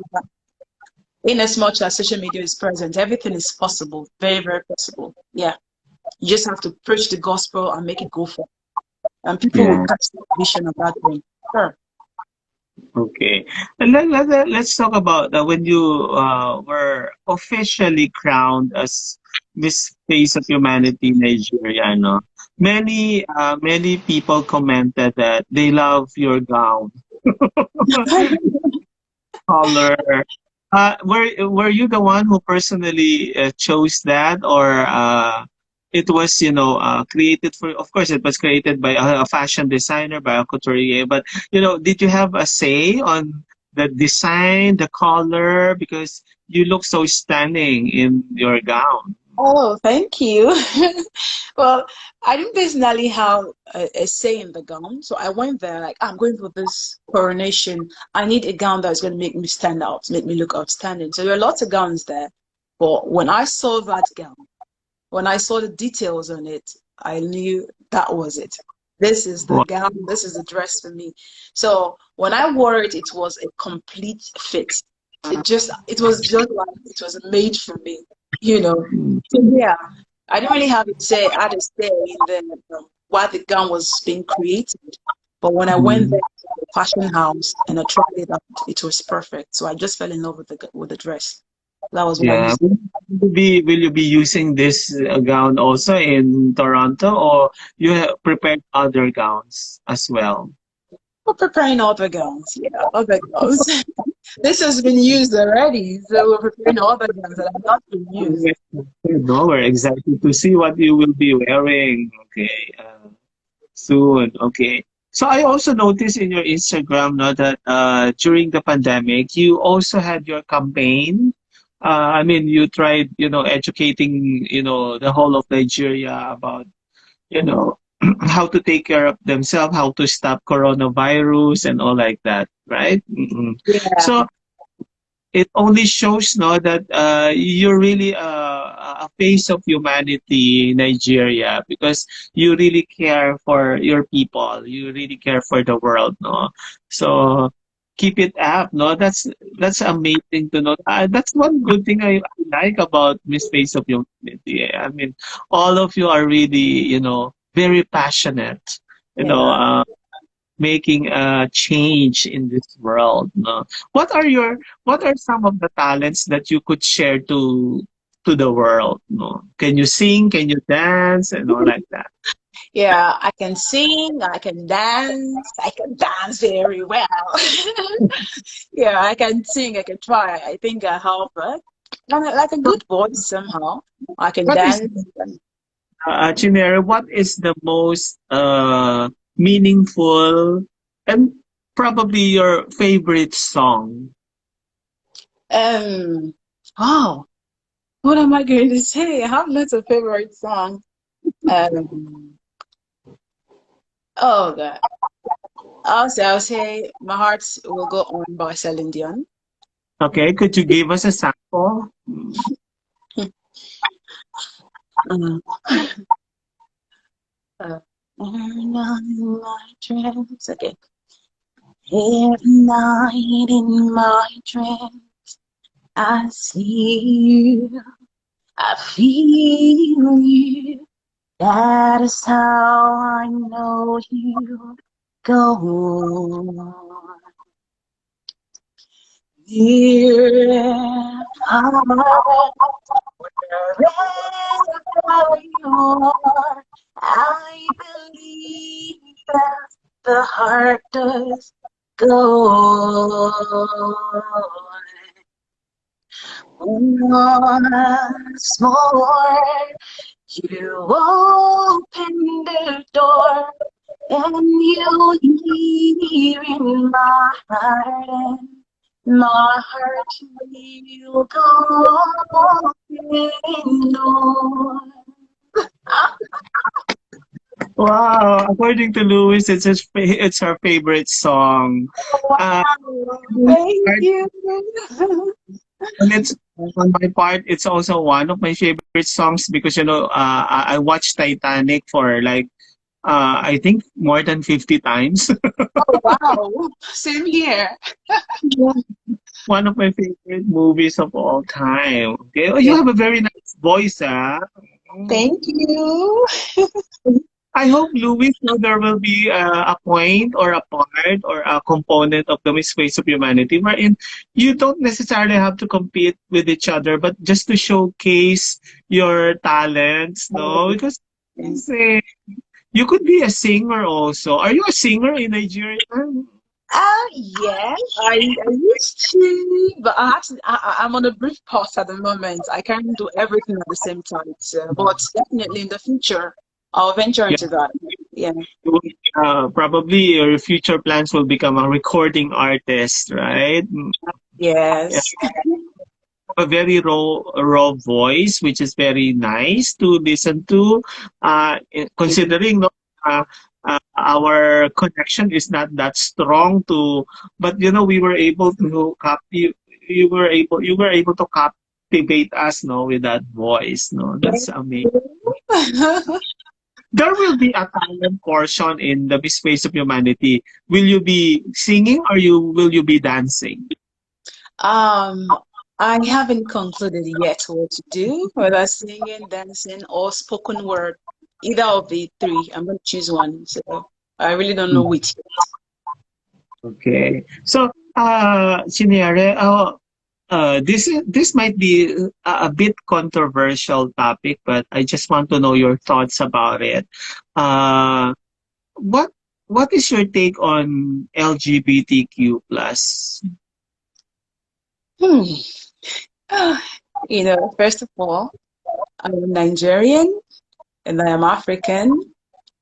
S2: In as much as social media is present, everything is possible. Very, very possible. Yeah. You just have to preach the gospel and make it go for. And people will
S1: Yeah.
S2: catch the vision of that dream. Sure.
S1: Okay. And let's talk about when you were officially crowned as Miss Face of Humanity Nigeria, no? Many people commented that they love your gown color. Were you the one who personally chose that, or it was created for? Of course, it was created by a fashion designer, by a couturier. But did you have a say on the design, the color? Because you look so stunning in your gown.
S2: Oh, thank you. Well, I didn't personally have a say in the gown. So I went there like, I'm going for this coronation. I need a gown that's going to make me stand out, make me look outstanding. So there are lots of gowns there. But when I saw that gown, when I saw the details on it, I knew that was it. This is the
S1: Wow.
S2: gown, this is the dress for me. So when I wore it, it was a complete fit. It was just like it was made for me, you know. So yeah, I didn't really have to say, I had to say in why the gown was being created. But when I went there
S1: Mm.
S2: to the fashion house and I tried it out, it was perfect. So I just fell in love with the dress. That was what I
S1: Yeah.
S2: used.
S1: Will you be using this gown also in Toronto, or you have prepared other gowns as well?
S2: We're preparing other guns. Yeah, other guns. This has been used already, so we're preparing other guns that have not been used.
S1: No, we're excited to see what you will be wearing. Okay. Soon. Okay. So I also noticed in your Instagram now that during the pandemic, you also had your campaign. I mean, you tried, educating, the whole of Nigeria about, how to take care of themselves, how to stop coronavirus and all like that, right?
S2: Yeah,
S1: So it only shows now that you're really a face of humanity in Nigeria because you really care for your people. You really care for the world, no? So keep it up, no? That's amazing to know. That's one good thing I like about Miss Face of Humanity. I mean, all of you are really, very passionate. You know,
S2: yeah.
S1: uh, making a change in this world. No? What are some of the talents that you could share to the world? No? Can you sing? Can you dance and all like that?
S2: Yeah, I can sing, I can dance very well. Yeah, I can sing, I can try. I think I have like a good voice somehow. I can
S1: What is
S2: dance.
S1: Chinere, what is the most meaningful and probably your favorite song?
S2: Um, wow, what am I going to say? I have lots of favorite songs. Um, oh God. I'll say My Heart Will Go On by Celine Dion.
S1: Okay, could you give us a sample?
S2: Uh, uh, my dreams. Okay. Every night in my dreams, I see you, I feel you. That is how I know you go on. Dear heart, wherever you are, I believe that the heart does go on. Once more, you open the door, and you hear in my heart, and my heart will go on and on.
S1: Wow, according to Louis, it's her favorite song. Uh,
S2: Wow, thank you.
S1: and it's on my part, it's also one of my favorite songs because I watched Titanic for like I think more than 50 times.
S2: Oh, wow, same here.
S1: One of my favorite movies of all time. Okay, oh, you
S2: Yeah,
S1: have a very nice voice, ah.
S2: thank you.
S1: I hope, Louis, so there will be a point or a part or a component of the Miss Face of Humanity wherein you don't necessarily have to compete with each other, but just to showcase your talents, no? Because say, you could be a singer also. Are you a singer in Nigeria?
S2: Yeah, I used to, but I'm on a brief pause at the moment. I can't do everything at the same time. So, but definitely in the future, I'll venture
S1: Yeah,
S2: into that. Yeah.
S1: you probably your future plans will become a recording artist, right? Yeah.
S2: Yes.
S1: A very raw voice, which is very nice to listen to. Considering no, our connection is not that strong to, but we were able to copy. You were able to captivate us, no, with that voice, no. That's amazing. There will be a talent portion in the Miss Face of Humanity. Will you be singing or will you be dancing?
S2: Um, I haven't concluded yet what to do, whether singing, dancing, or spoken word. Either of the three. I'm going to choose one. So I really don't know which.
S1: Okay. So, Chinyere, this might be a bit controversial topic, but I just want to know your thoughts about it. Uh, what what is your take on LGBTQ plus?
S2: Hmm. First of all, I'm Nigerian and I am African.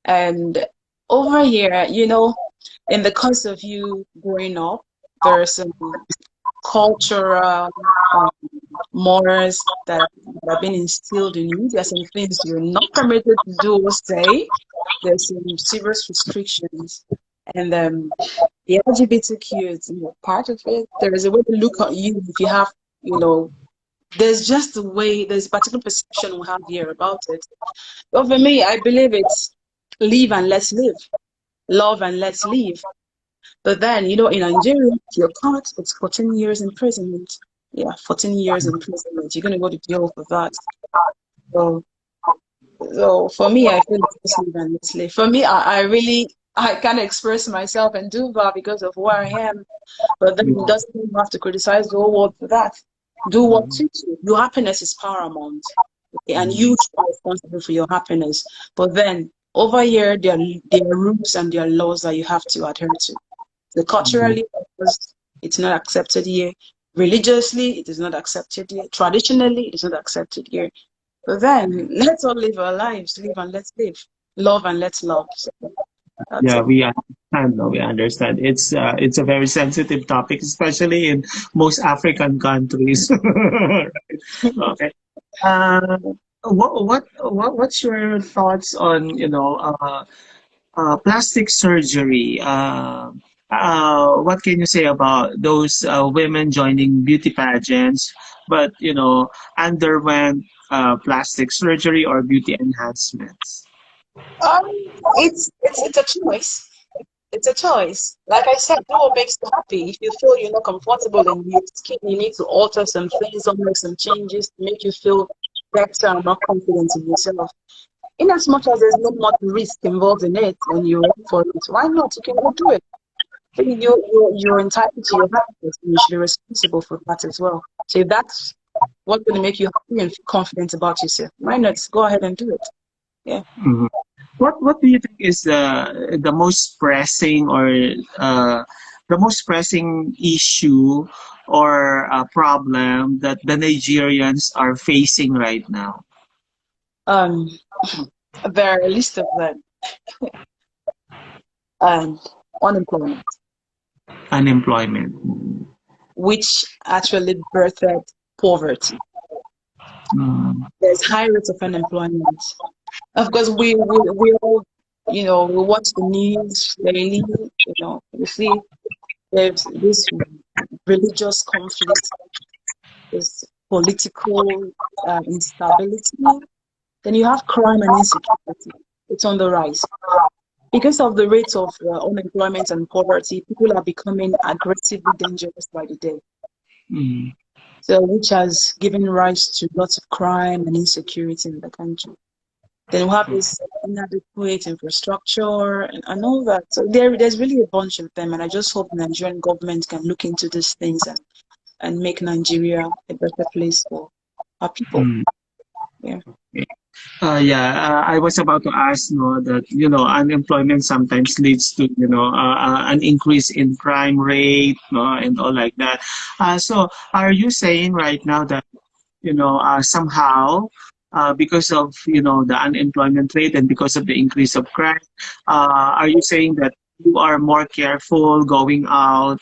S2: And over here, in the course of you growing up, there are some cultural mores that have been instilled in you. There are some things you're not permitted to do or say. There's some serious restrictions. And the LGBTQ is part of it. There is a way to look at you if you have, there's just a way, there's a particular perception we have here about it. But for me, I believe it's live and let's live, love and let's live. But then, in Nigeria, if you're caught, it's 14 years imprisonment. Yeah, 14 years imprisonment. You're going to go to jail for that. So, so for me, I feel it's just live and let's live. For me, I can't express myself and do that because of where I am. But then it doesn't mean you have to criticize the whole world for that. Do what suits you. Your happiness is paramount. Okay? And you are responsible for your happiness. But then over here, there are rules and there are laws that you have to adhere to. So culturally, it's not accepted here. Religiously, it is not accepted here. Traditionally, it is not accepted here. But then let's all live our lives. Live and let's live. Love and let's love. So that's
S1: Yeah,
S2: it.
S1: we understand. No, we understand. It's a very sensitive topic, especially in most African countries. Okay. Uh, what's your thoughts on plastic surgery? What can you say about those women joining beauty pageants, but underwent plastic surgery or beauty enhancements?
S2: It's a choice. It's a choice. Like I said, do what makes you happy. If you feel you're not comfortable in your skin, you need to alter some things or make some changes to make you feel better and more confident in yourself. In as much as there's not much risk involved in it and you're up for it, why not? You can go do it. I think you're entitled to your happiness and you should be responsible for that as well. So if that's what's going to make you happy and feel confident about yourself, why not? Go ahead and do it. Yeah.
S1: Mhm. What do you think is the most pressing or the most pressing issue or problem that the Nigerians are facing right now?
S2: Um, there are a list of them. And unemployment,
S1: Unemployment.
S2: which actually birthed poverty.
S1: Mm.
S2: There's high rates of unemployment. Of course, we all, we watch the news daily. You see there's this religious conflict, this political instability. Then you have crime and insecurity. It's on the rise. Because of the rates of unemployment and poverty, people are becoming aggressively dangerous by the day.
S1: Mm.
S2: So, which has given rise to lots of crime and insecurity in the country. Then we have this inadequate infrastructure and all that. So there's really a bunch of them, and I just hope the Nigerian government can look into these things and make Nigeria a better place for our people.
S1: Mm.
S2: Yeah.
S1: I was about to ask, no, that unemployment sometimes leads to an increase in crime rate, no, and all like that. So, are you saying right now that somehow because of the unemployment rate and because of the increase of crime, are you saying that you are more careful going out?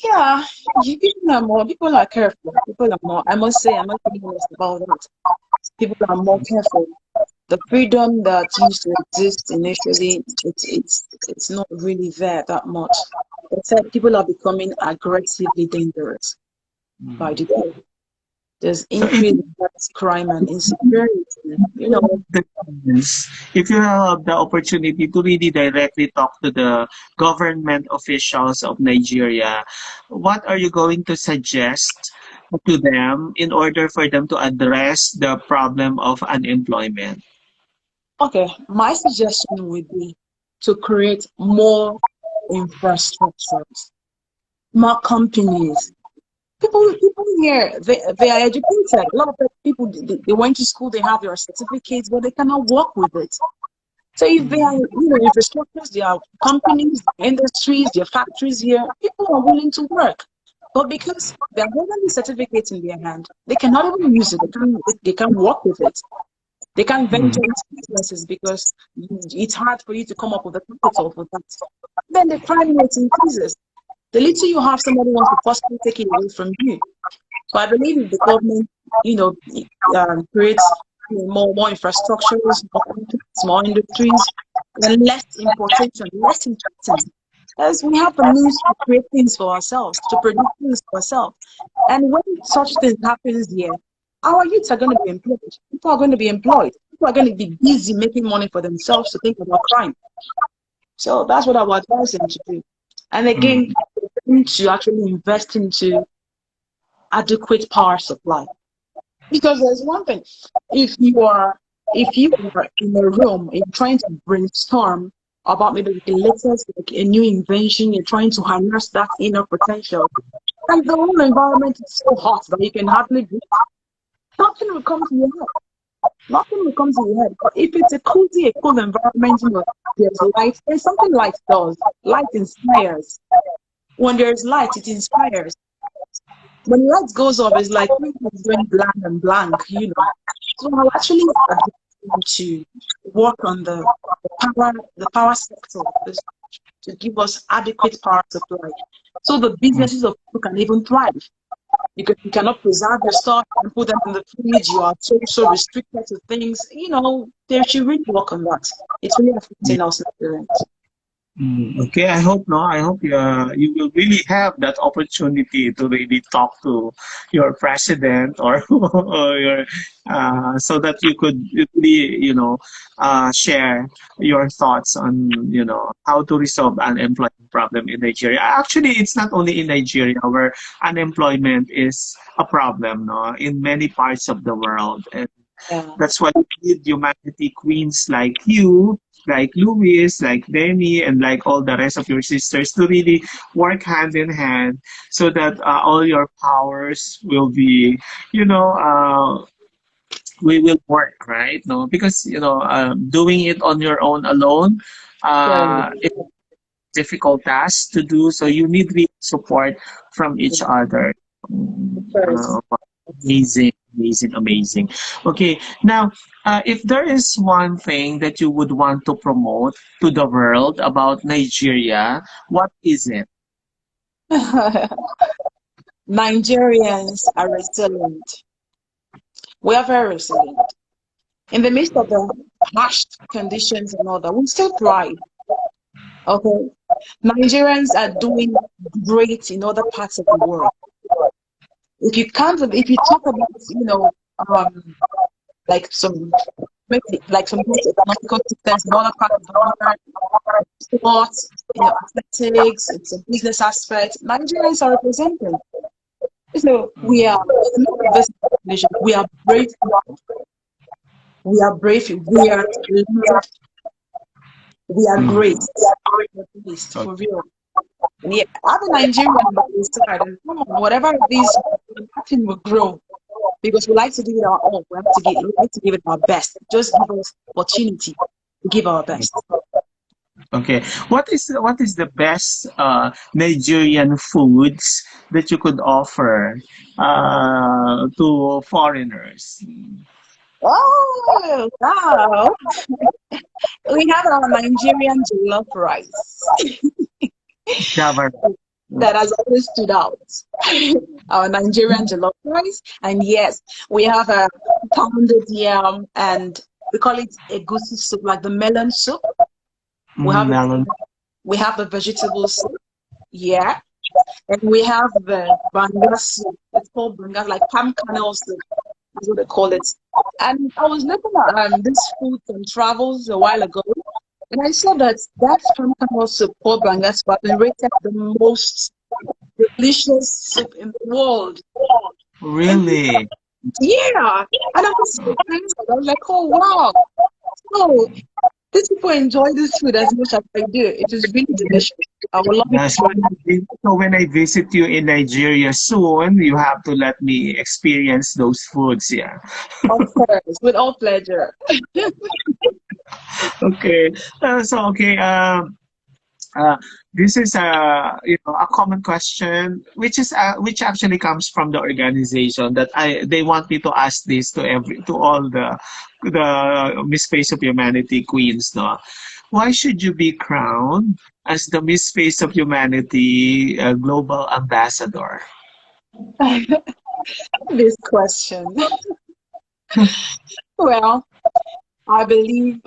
S2: Yeah, people are careful. People are more, I must say, I'm not being honest about that. People are more careful. The freedom that used to exist initially, it's not really there that much. Except people are becoming aggressively dangerous by the day. There's
S1: So if
S2: increased crime and insecurity.
S1: the if you have the opportunity to really directly talk to the government officials of Nigeria, what are you going to suggest to them in order for them to address the problem of unemployment?
S2: Okay, my suggestion would be to create more infrastructures, more companies. People here, they are educated. A lot of people, they went to school, they have their certificates, but they cannot work with it. So if there are, infrastructures, there are companies, industries, there are factories here, people are willing to work. But because they're holding the certificates in their hand, they cannot even use it. They can't work with it. They can't
S1: Mm.
S2: venture into businesses because it's hard for you to come up with the capital for that. Then the crime rate increases. The little you have, somebody wants to possibly take it away from you. So I believe if the government, you know, creates more infrastructures, more companies, more industries, and less importation, less importing, as we have the means to create things for ourselves, to produce things for ourselves. And when such thing happens here, our youths are going to be employed. People are going to be employed. People are going to be busy making money for themselves to think about crime. So that's what I would advise them to do. And again,
S1: Mm.
S2: to actually invest into adequate power supply. Because there's one thing, if you are in a room, you're trying to brainstorm about maybe like a latest, like a new invention, you're trying to harness that inner potential, and the whole environment is so hot that you can hardly breathe, nothing will come to your head. Nothing will come to your head. But if it's a cool environment, there's light, there's something light does. Light inspires. When there's light, it inspires. When light goes off, it's like it's going blank and blank. So I'll actually advise to work on the power sector to give us adequate power supply. So the
S1: Mm.
S2: businesses of people can even thrive. Because you cannot preserve your stuff and put them in the fridge, you are so restricted to things. They should really work on that. It's really affecting us Nigerians.
S1: Okay, I hope no. I hope you will really have that opportunity to really talk to your president or your so that you could really share your thoughts on how to resolve unemployment problem in Nigeria. Actually, it's not only in Nigeria where unemployment is a problem, no, in many parts of the world. And
S2: Yeah.
S1: that's why we need humanity queens like you, like Louis, like Demi, and like all the rest of your sisters to really work hand in hand so that all your powers will be, you know, we will work, right? No, because doing it on your own alone,
S2: So,
S1: it's a difficult task to do. So you need real support from each other.
S2: of course.
S1: Amazing, amazing, amazing. Okay, now, if there is one thing that you would want to promote to the world about Nigeria, what is it?
S2: Nigerians are resilient. We are very resilient. In the midst of the harsh conditions and all that, we still thrive. Okay. Nigerians are doing great in other parts of the world. If you talk about, um, like some maybe like some great economical systems in other parts of the world, sports, athletics, it's a business aspect. Nigerians are represented. So we are in the midst of this nation. We are brave. We are brave. We are talented. We are
S1: Mm.
S2: great. We are blessed, for real. And yeah, I have a Nigerian by the side, and come on, whatever it is, nothing will grow because we like to give it our all. We like to give it our best. Just give us opportunity to give our best.
S1: Okay, what is the best Nigerian foods that you could offer to foreigners?
S2: Oh wow! We have our Nigerian jollof rice
S1: Java.
S2: that has always stood out. Our Nigerian jollof rice, and yes, we have a pounded yam, and we call it a goosey soup, like the melon soup. We have
S1: Melon.
S2: we have the vegetable soup, yeah, and we have the banga soup. It's called banga, like palm kernel soup. That's what they call it. And I was looking at this food and travels a while ago, and I saw that palm kernel soup called banga soup has been rated the most delicious soup in the world. And
S1: Really?
S2: yeah, and I was surprised. I was like, oh wow. So these people enjoy this food as much as I do. It is really delicious. I would love you to
S1: Yeah,
S2: try it.
S1: so when I visit you in Nigeria soon, you have to let me experience those foods. Yeah.
S2: Of course, with all pleasure.
S1: Okay. Okay. Uh, this is a a common question, which actually comes from the organization that they want me to ask this to all the Miss Face of Humanity queens. No, why should you be crowned as the Miss Face of Humanity global ambassador?
S2: This question. Well, I believe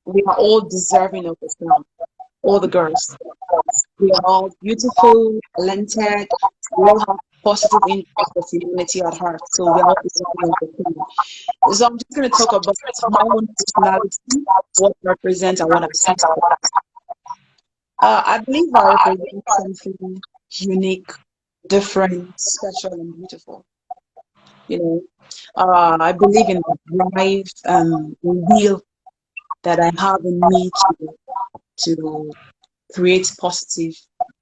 S2: we are all deserving of this now. All the girls. We are all beautiful, talented. We all have positive interest of humanity at heart. So we are all deserving of the thing. So I'm just going to talk about my own personality, what I represent and what I stand for. I believe I represent something unique, different, special, and beautiful. You know, I believe in the drive and the will that I have in me to create positive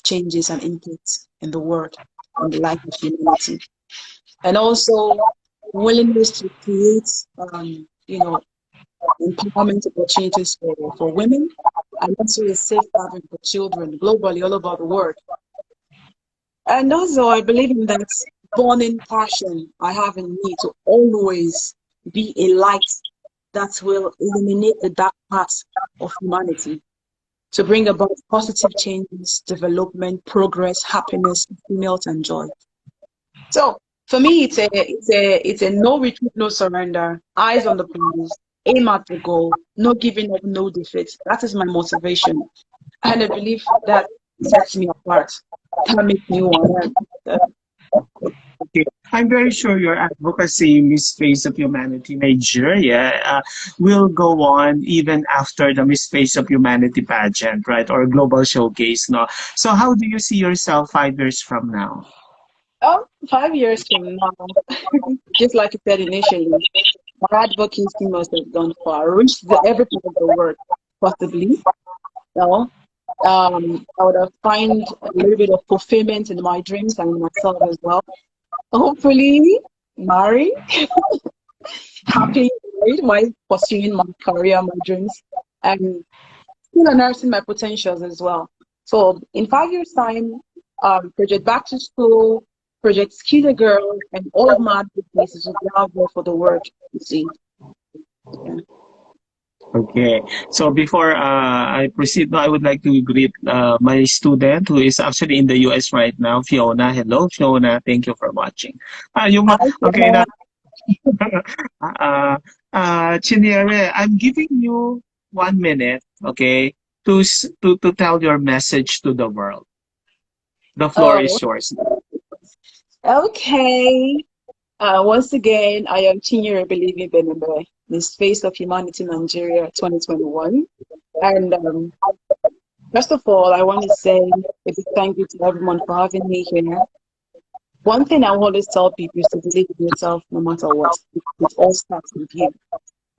S2: changes and inputs in the world, in the life of humanity, and also willingness to create, empowerment opportunities for women, and also a safe haven for children globally, all over the world. And also, I believe in that burning passion I have in me to always be a light that will illuminate the dark parts of humanity, to bring about positive changes, development, progress, happiness, fulfillment, and joy. So for me, it's a no retreat, no surrender, eyes on the prize, aim at the goal, no giving up, no defeat. That is my motivation, and I believe that sets me apart. That makes me one.
S1: Okay. I'm very sure your advocacy, Miss Face of Humanity Nigeria, will go on even after the Miss Face of Humanity pageant, right? Or global showcase, no? So how do you see yourself 5 years from now?
S2: Oh, 5 years from now, just like you said initially, my advocacy must have gone far, reached every part of the world, possibly. No, I would have find a little bit of fulfillment in my dreams and in myself as well. Hopefully, marry, happy, married, my pursuing my career, my dreams, and still unearthing my potentials as well. So in 5 years' time, project back to school, project Skinny Girl, and all of my advocacies will be out there for the world to see. Yeah.
S1: Okay. So before I proceed, I would like to greet my student who is actually in the US right now, Fiona. Hello, Fiona. Thank you for watching.
S2: Hi,
S1: Okay,
S2: Fiona.
S1: uh, Chinyere, I'm giving you 1 minute, okay, to tell your message to the world. The floor
S2: Oh,
S1: is yours.
S2: okay. Once again, I am Chinyere Believe Ibeneme, Miss Face of Humanity Nigeria 2021. And first of all, I want to say a big thank you to everyone for having me here. One thing I always tell people is to believe in yourself no matter what. It all starts with you.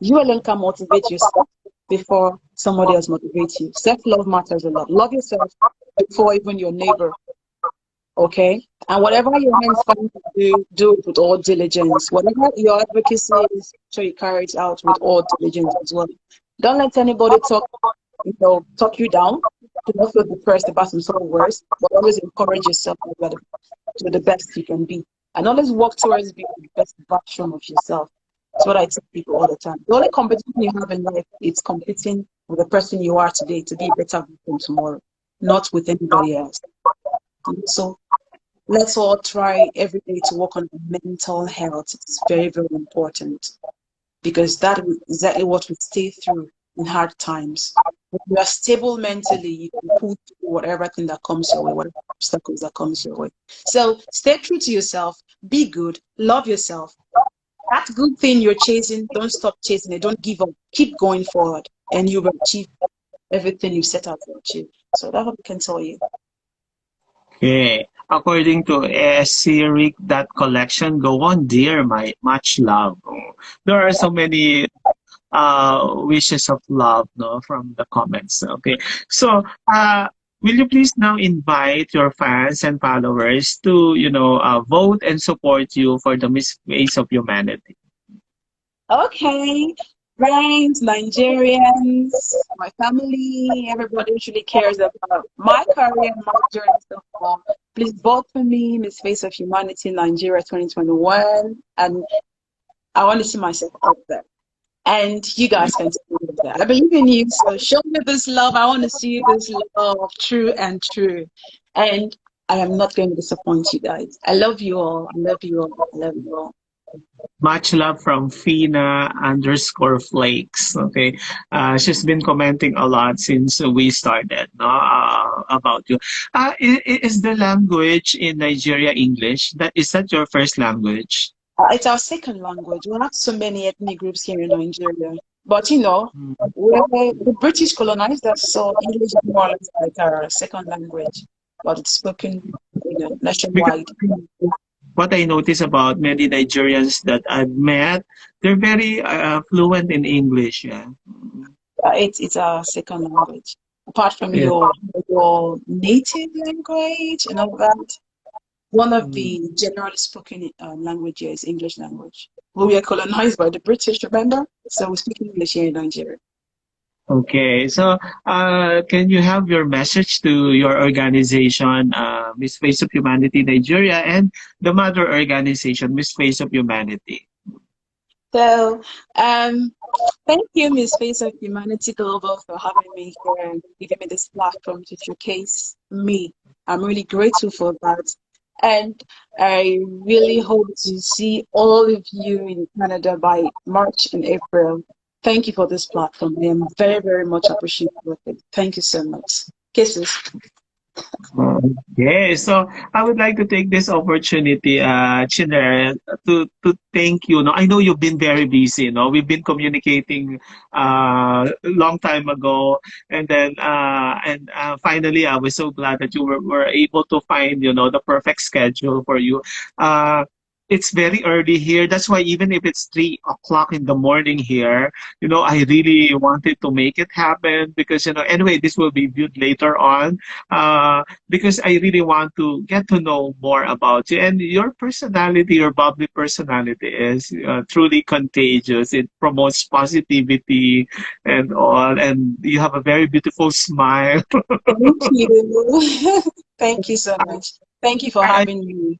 S2: You alone can motivate yourself before somebody else motivates you. Self-love matters a lot. Love yourself before even your neighbor, okay? And whatever your hands find to do it with all diligence. Whatever your advocacy is, sure you carry it out with all diligence as well. Don't let anybody talk you down. Do not feel depressed about some sort of words, but always encourage yourself to the best you can be. And always work towards being the best version of yourself. That's what I tell people all the time. The only competition you have in life is competing with the person you are today to be a better person tomorrow, not with anybody else. And so let's all try every day to work on mental health. It's very, very important because that is exactly what we stay through in hard times. When you are stable mentally, you can pull through whatever thing that comes your way, whatever obstacles that comes your way. So stay true to yourself, be good, love yourself. That good thing you're chasing, don't stop chasing it, don't give up, keep going forward, and you will achieve everything you set out to achieve. So that's what I can tell you.
S1: Okay. According to Rick, that collection, go on, dear, my much love. Oh, there are so many wishes of love, no, from the comments. Okay. So, will you please now invite your fans and followers to, vote and support you for the Miss Face of Humanity?
S2: Okay. friends, Nigerians, my family, everybody really cares about my career, my journey so far. Please vote for me, Miss Face of Humanity Nigeria 2021. And I want to see myself up there. And you guys can see that. I believe in you, so show me this love. I want to see this love true and true. And I am not going to disappoint you guys. I love you all. I love you all. I love you all.
S1: Much love from Fina_flakes. Okay, she's been commenting a lot since we started, no, about you. Is the language in Nigeria English? That your first language?
S2: It's our second language. We have so many ethnic groups here in Nigeria. But you know,
S1: Mm.
S2: the British colonized us, so English is more or less like our second language, but it's spoken,
S1: Because
S2: nationwide.
S1: what I notice about many Nigerians that I've met, they're very fluent in English. Yeah.
S2: It's our second language. Apart from
S1: Yeah.
S2: your native language and all that, one of
S1: Mm.
S2: the generally spoken language here is English language. We were colonized by the British, remember? So we speak English here in Nigeria.
S1: Okay, so can you have your message to your organization, Miss Face of Humanity Nigeria, and the mother organization, Miss Face of Humanity?
S2: So, thank you, Miss Face of Humanity Global, for having me here and giving me this platform to showcase me. I'm really grateful for that. And I really hope to see all of you in Canada by March and April. Thank you for this platform. I am very, very much appreciative of it. Thank you so much. Kisses.
S1: Okay, so I would like to take this opportunity, Chinere, to thank you. No, I know you've been very busy. No, we've been communicating a long time ago, and then finally, I was so glad that you were able to find the perfect schedule for you. Uh, it's very early here. That's why even if it's 3 o'clock in the morning here, I really wanted to make it happen because anyway, this will be viewed later on. Because I really want to get to know more about you. And your personality, your bubbly personality is truly contagious. It promotes positivity and all. And you have a very beautiful smile.
S2: Thank you. Thank you so much. Thank you for
S1: I,
S2: having me.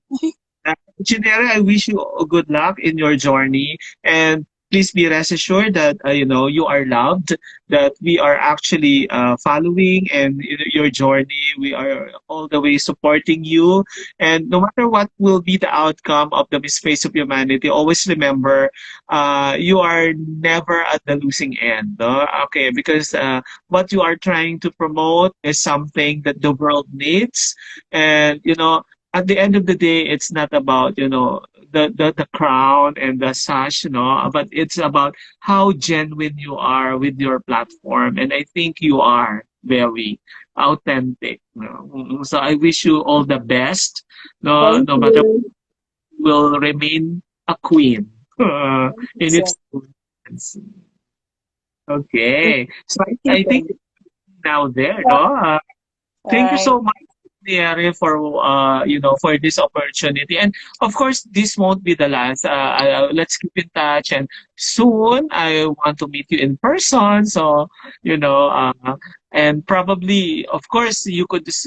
S1: Chinere, I wish you good luck in your journey, and please be rest assured that you are loved, that we are actually following and your journey. We are all the way supporting you, and no matter what will be the outcome of the Miss Face of Humanity, always remember you are never at the losing end. No? Okay, because what you are trying to promote is something that the world needs, and at the end of the day, it's not about, the crown and the sash, but it's about how genuine you are with your platform. And I think you are very authentic. So I wish you all the best. No,
S2: Thank
S1: no matter what,
S2: you.
S1: will remain a queen in
S2: So,
S1: its own sense. Okay. So
S2: thank you
S1: I
S2: so
S1: think
S2: much.
S1: now there,
S2: All
S1: no? Thank you
S2: right.
S1: so much, Niere, for for this opportunity. And of course, this won't be the last. Let's keep in touch, and soon I want to meet you in person. So and probably, of course,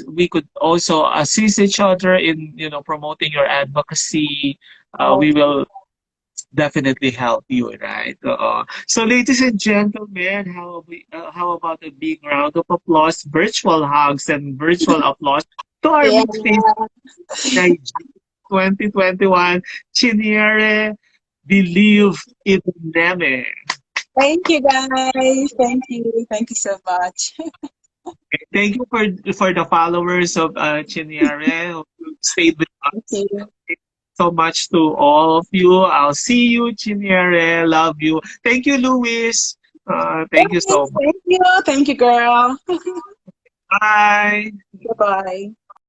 S1: we could also assist each other in promoting your advocacy. We
S2: Okay.
S1: will definitely help you, right? So, ladies and gentlemen, how about a big round of applause, virtual hugs, and virtual applause to our
S2: Yeah.
S1: Miss Face Nigeria 2021 Chinyere Believe Ibineme.
S2: Thank you, guys. Thank you. Thank you so much.
S1: Thank you for the followers of Chinyere who stayed with
S2: Thank
S1: us.
S2: you.
S1: So much to all of you. I'll see you, Chinyere. Love you. Thank you, Luis. Thank you so
S2: Yes,
S1: much.
S2: thank you. Thank you, girl.
S1: Bye.
S2: Bye-bye.